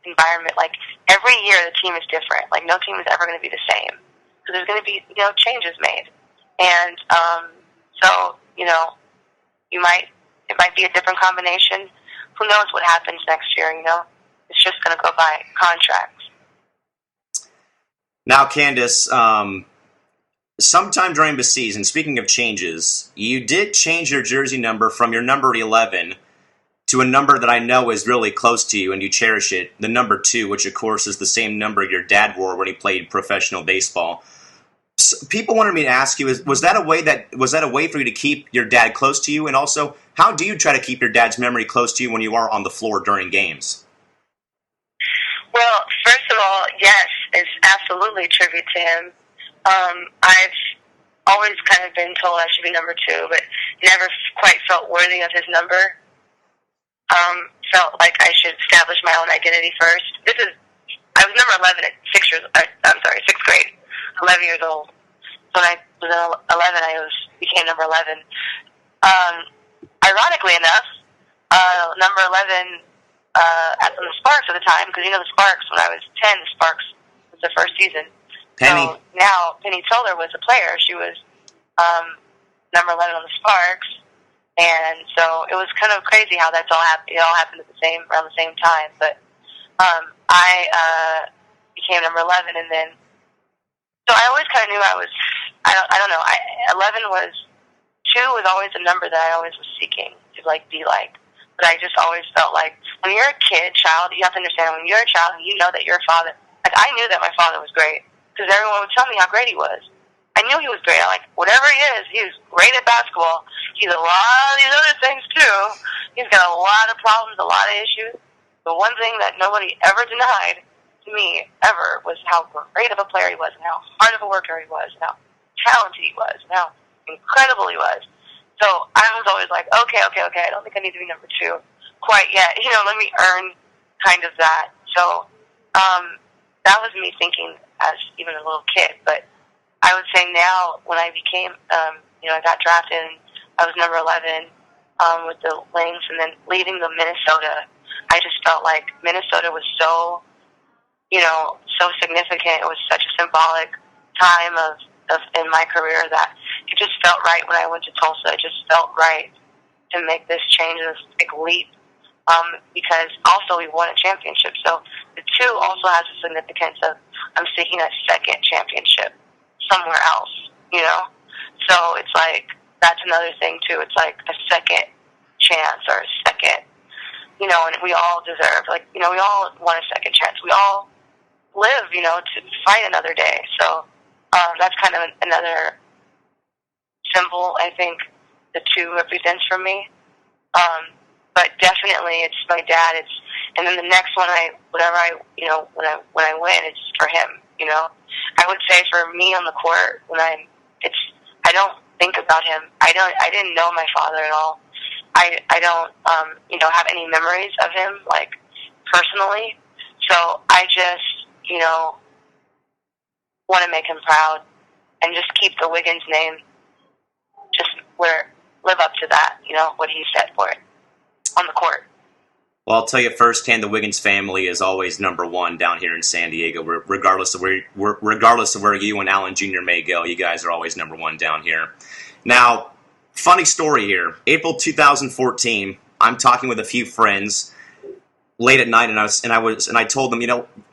environment. Like, every year, the team is different. Like, no team is ever going to be the same. So there's going to be, you know, changes made. And so, you know, it might be a different combination. Who knows what happens next year, you know? It's just going to go by contracts. Now, Candice, sometime during the season, speaking of changes, you did change your jersey number from your number 11 to a number that I know is really close to you and you cherish it, the number 2, which of course is the same number your dad wore when he played professional baseball. So people wanted me to ask you, was that a way for you to keep your dad close to you? And also, how do you try to keep your dad's memory close to you when you are on the floor during games? Well, first of all, yes, it's absolutely a tribute to him. I've always kind of been told I should be number 2, but never quite felt worthy of his number. Felt like I should establish my own identity first. I was number 11 at 6th grade, 11 years old. So when I was 11, I became number 11. ironically enough, number 11 at the Sparks at the time, because the Sparks, when I was 10, the Sparks was the first season. Penny. So now Penny Toller was a player. She was number 11 on the Sparks, and so it was kind of crazy how that's all happened. It all happened around the same time. But I became number 11, and then so I always kind of knew I don't know. 2 was always a number that I always was seeking to be like. But I just always felt like when you're a child, you have to understand when you're a child and you know that your father. Like I knew that my father was great because everyone would tell me how great he was. I knew he was great. I'm like, whatever he was great at basketball. He's a lot of these other things too. He's got a lot of problems, a lot of issues. The one thing that nobody ever denied to me ever was how great of a player he was and how hard of a worker he was and how talented he was and how incredible he was. So I was always like, okay, I don't think I need to be number 2 quite yet. Let me earn kind of that. So that was me thinking as even a little kid. But I would say now when I became, I got drafted and I was number 11 with the Lynx, and then leaving the Minnesota, I just felt like Minnesota was so, so significant. It was such a symbolic time of in my career that it just felt right when I went to Tulsa. It just felt right to make this change, this big leap, because also we won a championship. So the 2 also has a significance of I'm seeking a second championship somewhere else, So it's like that's another thing too. It's like a second chance or a second, and we all deserve, we all want a second chance. We all live, to fight another day. So that's kind of another symbol I think the 2 represents for me. But definitely it's my dad. And then the next one when I win, it's for him. I would say for me on the court I don't think about him. I didn't know my father at all. I don't have any memories of him personally. So I just want to make him proud and just keep the Wiggins name, just live up to that, what he said for it on the court. Well, I'll tell you firsthand, the Wiggins family is always number 1 down here in San Diego. Regardless of where you and Allen Jr. may go, you guys are always number 1 down here. Now, funny story here. April 2014, I'm talking with a few friends late at night, and I told them,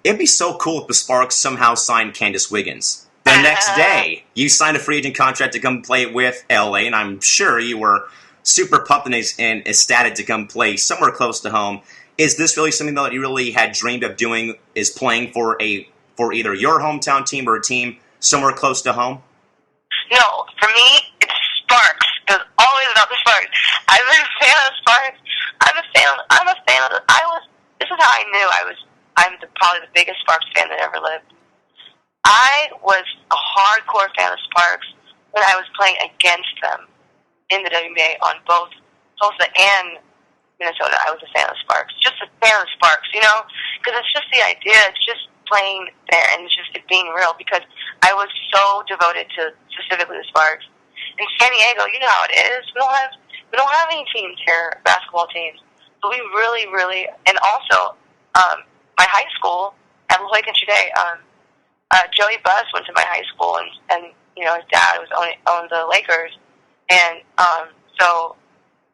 it'd be so cool if the Sparks somehow signed Candice Wiggins. The next day, you signed a free agent contract to come play with LA, and I'm sure you were super pumped and ecstatic to come play somewhere close to home. Is this really something that you really had dreamed of doing, is playing for either your hometown team or a team somewhere close to home? No, for me, it's Sparks. It's always about the Sparks. I've been a fan of Sparks. I'm a fan of this is how I knew I'm probably the biggest Sparks fan that ever lived. I was a hardcore fan of Sparks when I was playing against them in the WNBA on both Tulsa and Minnesota. I was a fan of Sparks. Just a fan of Sparks, because it's just the idea. It's just playing there and just it being real, because I was so devoted to specifically the Sparks. In San Diego, you know how it is. We don't have any teams here, basketball teams. So we really, really, and also my high school at La Jolla today, Joey Buss went to my high school, and his dad owned the Lakers. And so,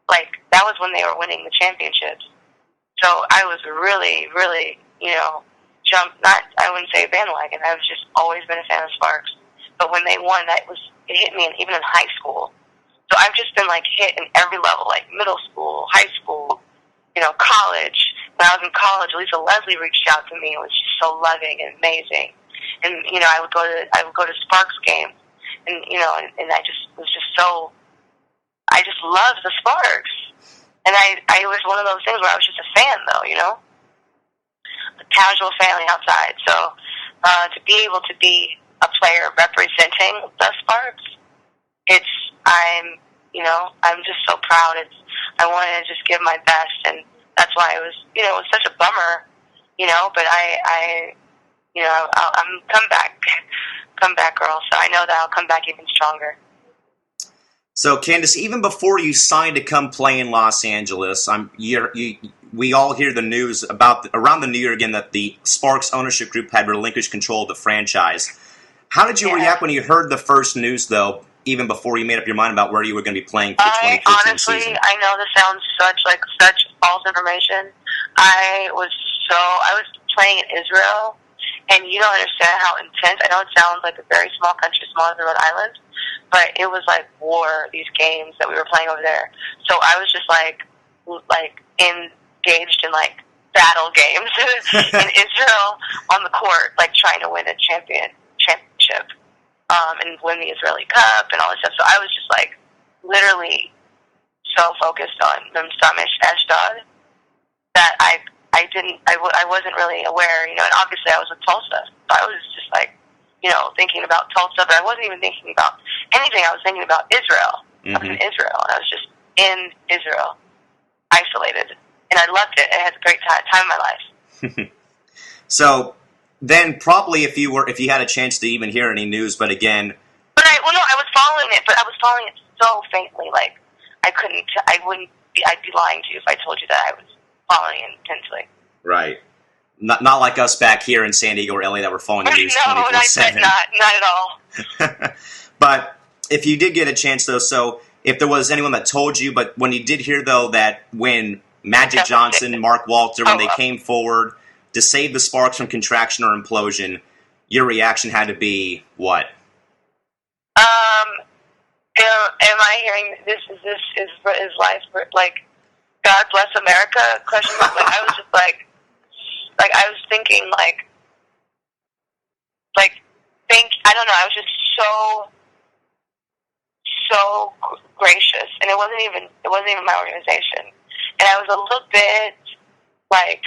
that was when they were winning the championships. So I was really, really, I wouldn't say a bandwagon. I've just always been a fan of Sparks. But when they won, it hit me even in high school. So I've just been, hit in every level, middle school, high school, college. When I was in college, Lisa Leslie reached out to me and was just so loving and amazing. And, I would go to Sparks games. And, and I just was just so... I just loved the Sparks. And I was one of those things where I was just a fan, though, a casual fan on the outside. So to be able to be a player representing the Sparks, I'm just so proud. I wanted to just give my best, and that's why it was such a bummer, but I'm come back girl. So I know that I'll come back even stronger. So, Candice, even before you signed to come play in Los Angeles, we all hear the news about around the New Year again that the Sparks ownership group had relinquished control of the franchise. How did you react when you heard the first news, though, even before you made up your mind about where you were going to be playing for the 2015 season? I know this sounds such false information. I was playing in Israel, and you don't understand how intense. I know it sounds like a very small country, smaller than Rhode Island, but it was like war, these games that we were playing over there. So I was just like engaged in like battle games in Israel on the court, like trying to win a championship and win the Israeli Cup and all this stuff. So I was just like literally so focused on Mstamish Ashdod that I wasn't really aware, and obviously I was with Tulsa. So I was just like, thinking about Tulsa, but I wasn't even thinking about anything. I was thinking about Israel. I was in Israel, and I was just in Israel, isolated. And I loved it. I had a great time in my life. So then probably if you had a chance to even hear any news, but again... I was following it, but I was following it so faintly, like I'd be lying to you if I told you that I was following it intensely. Right. Not like us back here in San Diego or LA that were following the news 24/7. No, I said not at all. But if you did get a chance, though, so if there was anyone that told you, but when you did hear, though, that when Magic Johnson, Mark Walter, when they came forward to save the Sparks from contraction or implosion, your reaction had to be what? Am I hearing this is life like God bless America? Question mark. Like I was just like I was thinking I don't know. I was just so gracious, and it wasn't even my organization, and I was a little bit like,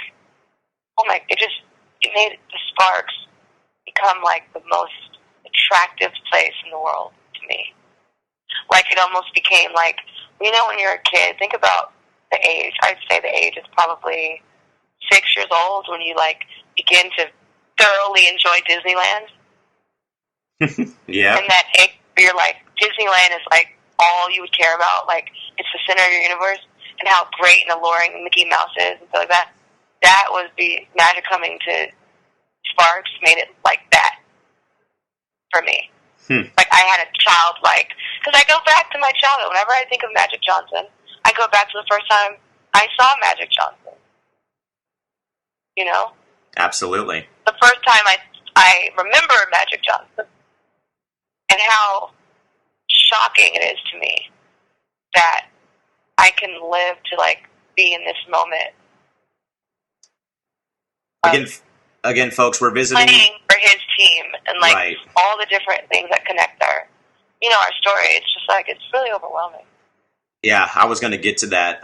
it made the Sparks become like the most attractive place in the world to me. Like it almost became like, when you're a kid, think about the age. I'd say the age is probably 6 years old when you like begin to thoroughly enjoy Disneyland. Yeah. And that age where you're like, Disneyland is like all you would care about. Like it's the center of your universe, and how great and alluring Mickey Mouse is and stuff like that. That was the Magic coming to Sparks made it like that for me. Like I had a childlike, because I go back to my childhood. Whenever I think of Magic Johnson, I go back to the first time I saw Magic Johnson. Absolutely. The first time I remember Magic Johnson, and how shocking it is to me that I can live to like be in this moment. Again, folks, we're visiting playing for his team, and like all the different things that connect our story. It's just like it's really overwhelming. Yeah, I was going to get to that,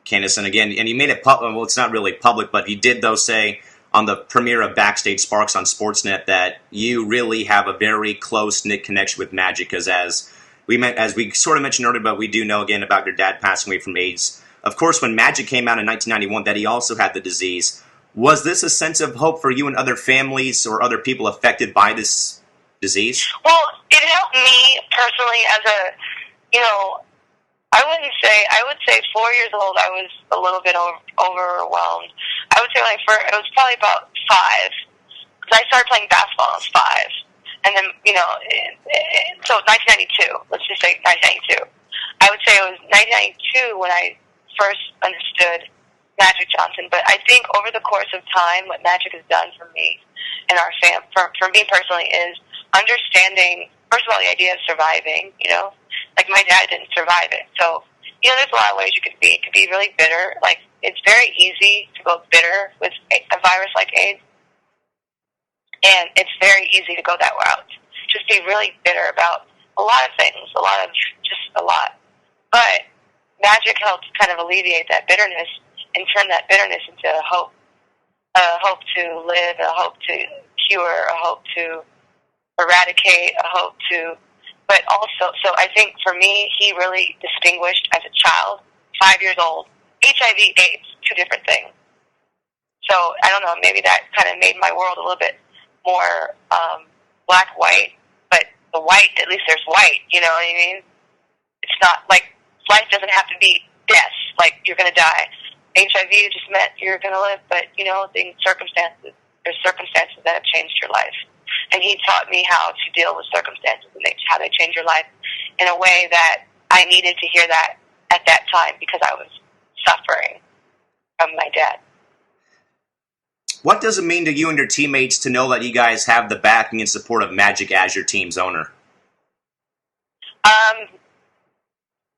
Candice, and again, and you made it public. Well, it's not really public, but you did though say on the premiere of Backstage Sparks on Sportsnet that you really have a very close-knit connection with Magic, because as we sort of mentioned earlier, but we do know again about your dad passing away from AIDS. Of course, when Magic came out in 1991, that he also had the disease. Was this a sense of hope for you and other families or other people affected by this disease? Well, it helped me personally as I would say 4 years old, I was a little bit overwhelmed. I would say it was probably about 5, because I started playing basketball when I was 5. And then, so 1992, let's just say 1992. I would say it was 1992 when I first understood Magic Johnson. But I think over the course of time, what Magic has done for me and our for me personally is understanding, first of all, the idea of surviving, like my dad didn't survive it. So, there's a lot of ways you could be. It could be really bitter. Like, it's very easy to go bitter with a virus like AIDS. And it's very easy to go that route. Just be really bitter about a lot of things, a lot. But Magic helps kind of alleviate that bitterness and turn that bitterness into a hope to live, a hope to cure, a hope to eradicate, a hope to, but also, so I think for me, he really distinguished as a child, 5 years old, HIV, AIDS, 2 different things. So, I don't know, maybe that kind of made my world a little bit more black-white, but the white, at least there's white, you know what I mean? it's not like life doesn't have to be death, like you're going to die. HIV just meant you're going to live, but, there's circumstances that have changed your life. And he taught me how to deal with circumstances and how they change your life in a way that I needed to hear that at that time because I was suffering from my dad. What does it mean to you and your teammates to know that you guys have the backing and support of Magic as your team's owner?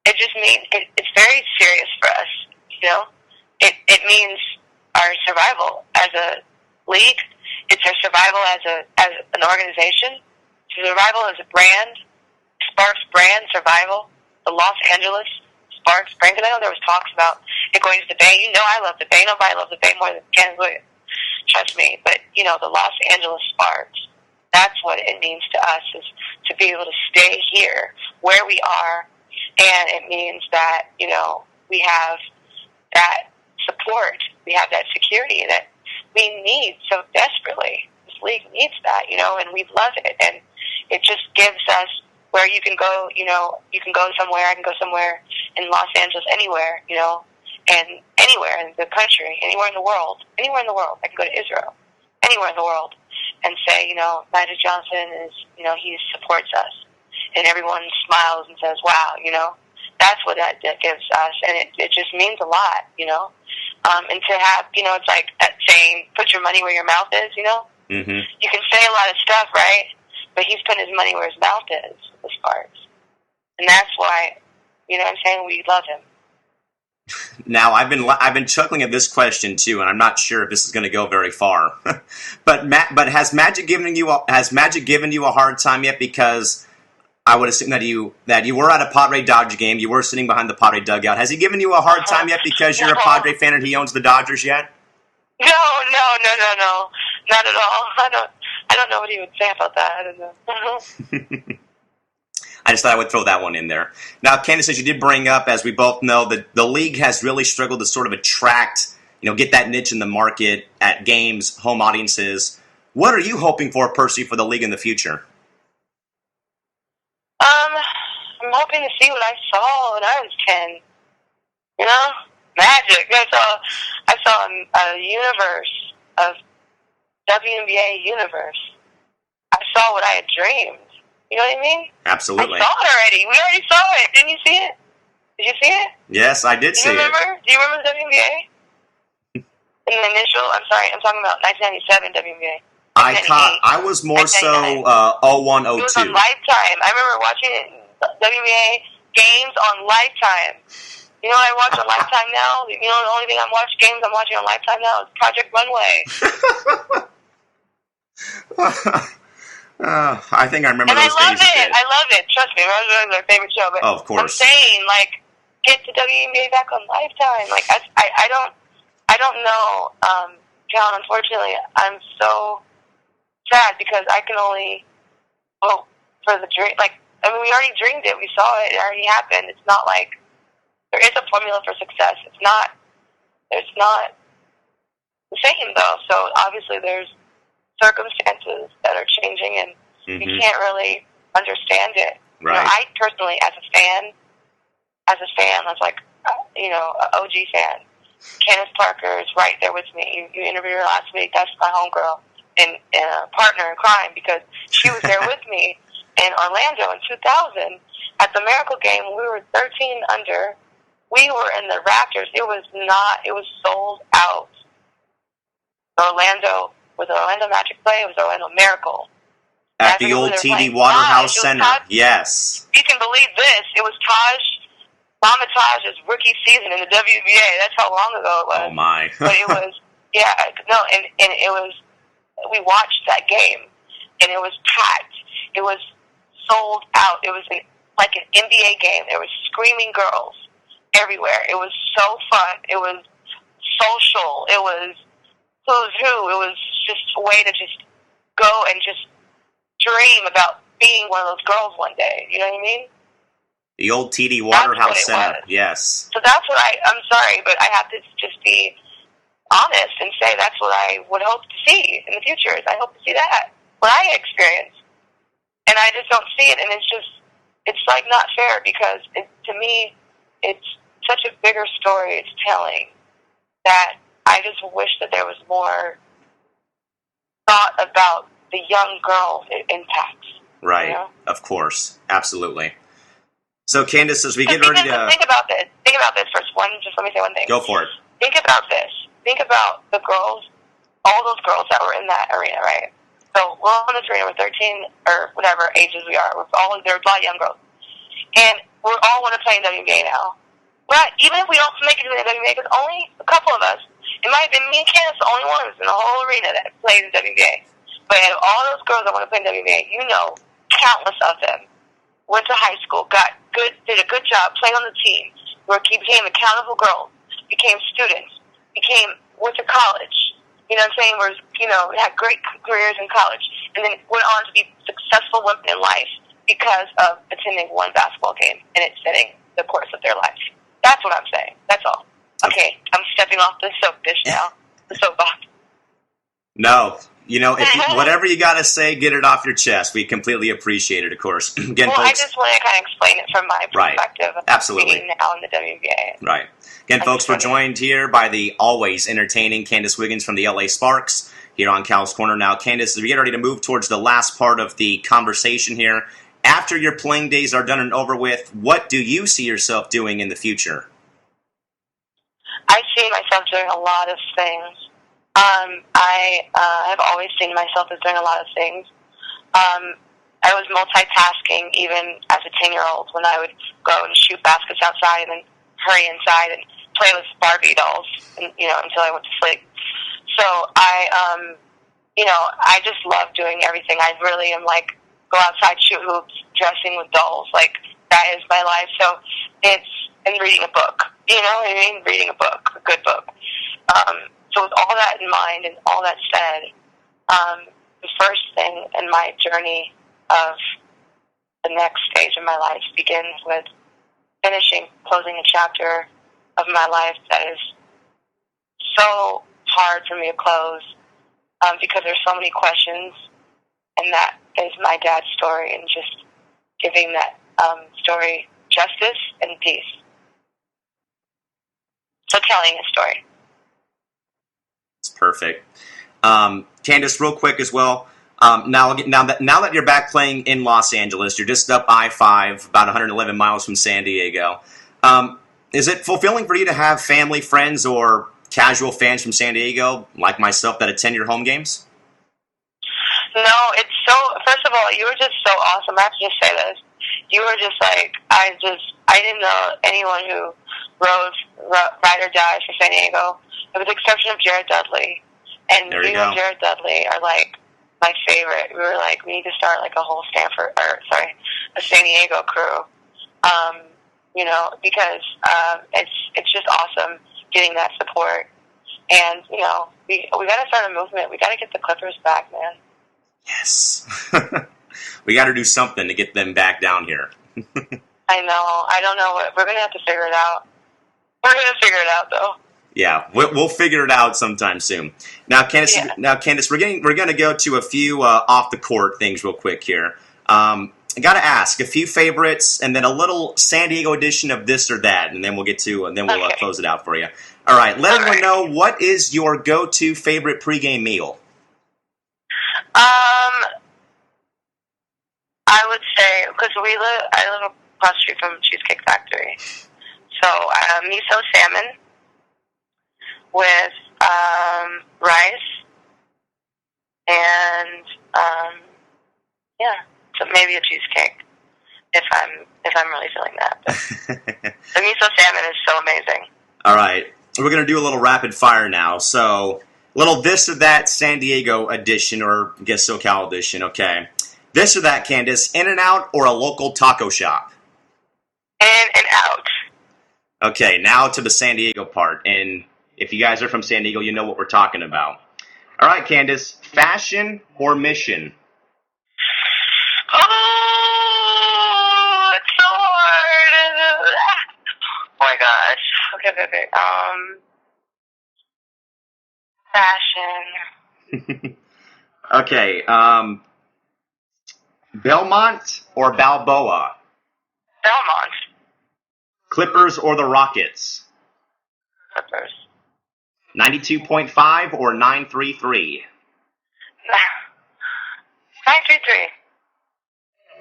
It just means it's very serious for us, It means our survival as a league. It's our survival as an organization. Survival as a brand. Sparks brand survival. The Los Angeles Sparks brand. Because I know there was talks about it going to the Bay. I love the Bay. Nobody loves the Bay more than Candice Wiggins. Trust me. But, the Los Angeles Sparks, that's what it means to us, is to be able to stay here where we are. And it means that, we have that support. We have that security that we need so desperately. This league needs that, and we love it. And it just gives us where you can go, you can go somewhere, I can go somewhere in Los Angeles, anywhere, and anywhere in the country, anywhere in the world. I can go to Israel, anywhere in the world, and say, Magic Johnson is, he supports us. And everyone smiles and says, wow, that's what that gives us. And it just means a lot, and to have, it's like that saying, put your money where your mouth is, Mm-hmm. You can say a lot of stuff, right? But he's putting his money where his mouth is, the Sparks. And that's why, I'm saying, we love him. Now, I've been chuckling at this question too, and I'm not sure if this is going to go very far. but has Magic given you a hard time yet? Because I would assume that you were at a Padre Dodger game, you were sitting behind the Padre dugout. Has he given you a hard time yet because you're a Padre fan and he owns the Dodgers yet? No, not at all. I don't know what he would say about that. I don't know. I just thought I would throw that one in there. Now, Candice, as you did bring up, as we both know, the league has really struggled to sort of attract, get that niche in the market at games, home audiences. What are you hoping for, personally, for the league in the future? I'm hoping to see what I saw when I was 10. Magic. I saw a universe of WNBA universe. I saw what I had dreamed. You know what I mean? Absolutely. I saw it already. We already saw it. Didn't you see it? Did you see it? Yes, I did see it. Do you remember the WNBA? In the initial, I'm talking about 1997 WNBA. I was more so 01, 02. It was on Lifetime. I remember watching WNBA games on Lifetime. I watch on Lifetime now. The only thing I'm watching on Lifetime now is Project Runway. I think I remember those days. I love it. Trust me, it was my favorite show. But of course. I'm saying, get the WNBA back on Lifetime. I don't know, Callan. Unfortunately, I'm so sad because I can only hope for the dream. We already dreamed it. We saw it. It already happened. It's not like there is a formula for success. It's not the same, though. So obviously there's circumstances that are changing, and you can't really understand it. Right. I personally, as a fan, I was like, an OG fan. Candice Parker is right there with me. You interviewed her last week. That's my homegirl and partner in crime, because she was there with me in Orlando in 2000 at the Miracle game. We were 13 under. We were in the Raptors. It was sold out. Was it Orlando Magic play? It was Orlando Miracle. At the old TD Waterhouse Center. Yes. You can believe this. It was Mama Taj's rookie season in the WNBA. That's how long ago it was. Oh, my. But it was, and it was, we watched that game, and it was packed. It was sold out. It was like an NBA game. There was screaming girls everywhere. It was so fun. It was social. It was who's who. It was just a way to just go and just dream about being one of those girls one day. You know what I mean? The old TD Waterhouse Center. Yes. So that's what I'm sorry, but I have to just be honest and say that's what I would hope to see in the future. I hope to see that, what I experienced. And I just don't see it, and it's just it's like not fair because to me, it's such a bigger story it's telling that I just wish that there was more thought about the young girl it impacts. Right. You know? Of course. Absolutely. So, Candice, as we get ready to... Think about this. Think about this first. Just let me say one thing. Go for it. Think about this. Think about the girls, all those girls that were in that arena, right? So we're all in this arena. We're 13 or whatever ages we are. There's a lot of young girls. And we all want to play in WNBA now. But even if we don't make it to the WNBA, because only a couple of us, it might have been me and Candice, the only ones in the whole arena that played in WNBA. But out of all those girls that want to play in WNBA, you know, countless of them went to high school, did a good job, played on the team, became accountable girls, became students, went to college. You know what I'm saying? Had great careers in college, and then went on to be successful women in life because of attending one basketball game and it setting the course of their life. That's what I'm saying. That's all. Okay, I'm stepping off the soap dish now. The soapbox. No. Whatever you got to say, get it off your chest. We completely appreciate it, of course. Again, folks, I just want to kind of explain it from my perspective. Right. Absolutely. Being now in the WNBA. Right. Again, folks, we're joined here by the always entertaining Candice Wiggins from the LA Sparks here on Cal's Corner. Now, Candice, as we get ready to move towards the last part of the conversation here, after your playing days are done and over with, what do you see yourself doing in the future? I see myself doing a lot of things. I have always seen myself as doing a lot of things. I was multitasking even as a 10-year-old when I would go and shoot baskets outside and then hurry inside and play with Barbie dolls, until I went to sleep. So I just love doing everything. I really am like, go outside, shoot hoops, dressing with dolls. Like, that is my life. So and reading a book. You know what I mean? Reading a book, a good book. So with all that in mind and all that said, the first thing in my journey of the next stage of my life begins with closing a chapter of my life that is so hard for me to close because there's so many questions, and that is my dad's story and just giving that story justice and peace. So telling a story. It's perfect. Candice, real quick as well. Now that you're back playing in Los Angeles, you're just up I-5, about 111 miles from San Diego. Is it fulfilling for you to have family, friends, or casual fans from San Diego, like myself, that attend your home games? No, it's so. First of all, you were just so awesome. I have to just say this. You were just like, I didn't know anyone who ride or die for San Diego, with the exception of Jared Dudley. And you and Jared Dudley are like my favorite. We were like, we need to start like a whole a San Diego crew. Because it's just awesome getting that support. And, we got to start a movement. We got to get the Clippers back, man. Yes. We got to do something to get them back down here. I know. I don't know. We're going to have to figure it out. We're going to figure it out, though. Yeah, we'll figure it out sometime soon. Now, Candice, we're going to go to a few off the court things real quick here. I got to ask a few favorites, and then a little San Diego edition of this or that, and then we'll close it out for you. All right, let everyone know, what is your go-to favorite pregame meal? I would say, because I live across the street from Cheesecake Factory, so miso salmon with rice and so maybe a cheesecake if I'm really feeling that. But the miso salmon is so amazing. All right, we're gonna do a little rapid fire now. So, little this or that San Diego edition, or I guess SoCal edition. Okay, this or that, Candice, In-N-Out or a local taco shop? In-N-Out. Okay, now to the San Diego part, and if you guys are from San Diego, you know what we're talking about. All right, Candice, fashion or mission? Oh, it's so hard. Oh my gosh. Okay. Fashion. Okay, Belmont or Balboa? Belmont. Clippers or the Rockets? Clippers. 92.5 or 933? 933.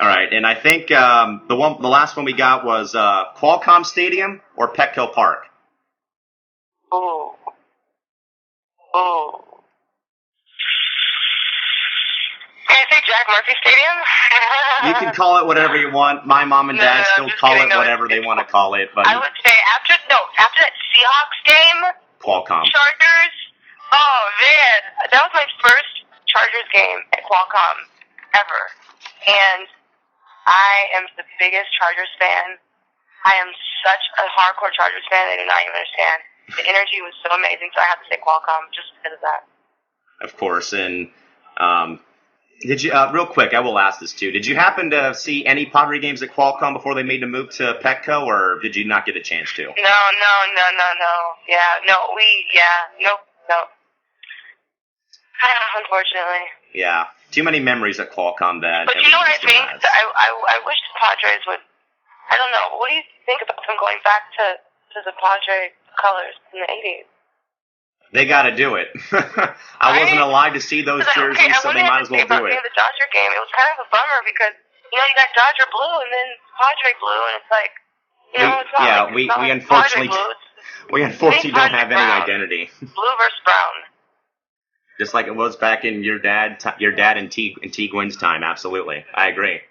All right, and I think the last one we got was Qualcomm Stadium or Petco Park. Ooh. Can I say Jack Murphy Stadium? You can call it whatever you want. My mom and dad still call it whatever they want to call it. But I would say after that Seahawks game, Qualcomm. Chargers. Oh man, that was my first Chargers game at Qualcomm ever, and I am the biggest Chargers fan. I am such a hardcore Chargers fan. I do not even understand. The energy was so amazing, so I have to say Qualcomm just because of that. Of course, and did you real quick? I will ask this too. Did you happen to see any Padre games at Qualcomm before they made the move to Petco, or did you not get a chance to? No. Yeah, nope. Unfortunately. Yeah, too many memories at Qualcomm that. But you know what I think? I wish the Padres would. I don't know. What do you think about them going back to the Padre colors in the 80s? They got to do it. I wasn't alive to see those jerseys, so they might as well do it. The Dodger game, it was kind of a bummer because you got Dodger blue and then Padre blue, and it's like, it's not. Yeah, like, we like unfortunately blue. don't have any identity. Blue versus brown. Just like it was back in your dad and T Gwynn's time. Absolutely, I agree.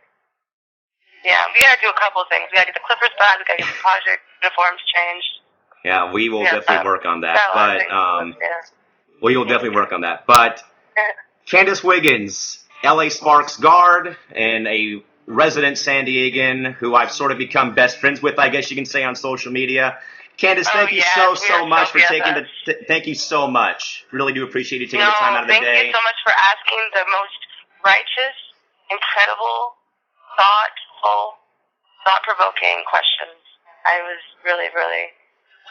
Yeah, we got to do a couple of things. We got to get the Clippers back. We got to get the Padre uniforms changed. Yeah, we will definitely work on that. But we will definitely work on that. But Candice Wiggins, LA Sparks guard, and a resident San Diegan who I've sort of become best friends with, I guess you can say, on social media. Candice, thank you so much for taking thank you so much. Really do appreciate you taking the time out of the day. Thank you so much for asking the most righteous, incredible, thought-provoking questions. I was really, really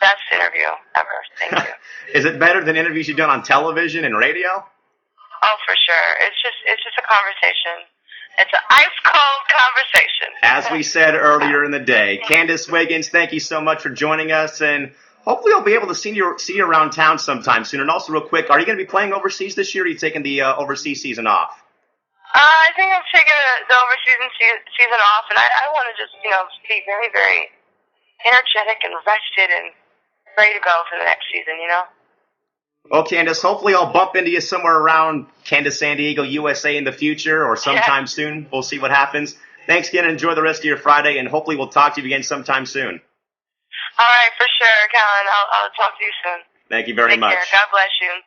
best interview ever. Thank you. Is it better than interviews you've done on television and radio? Oh, for sure. It's just a conversation. It's an ice-cold conversation. As we said earlier in the day, Candice Wiggins, thank you so much for joining us, and hopefully I'll be able to see you around town sometime soon. And also, real quick, are you going to be playing overseas this year, or are you taking the overseas season off? I think I'm taking the overseas season off, and I want to just, be very, very energetic and rested and ready to go for the next season, Well, Candice, hopefully I'll bump into you somewhere around Candice San Diego, USA in the future or sometime soon. We'll see what happens. Thanks again. Enjoy the rest of your Friday, and hopefully we'll talk to you again sometime soon. All right, for sure, Callan. I'll talk to you soon. Thank you very much. Take care. God bless you.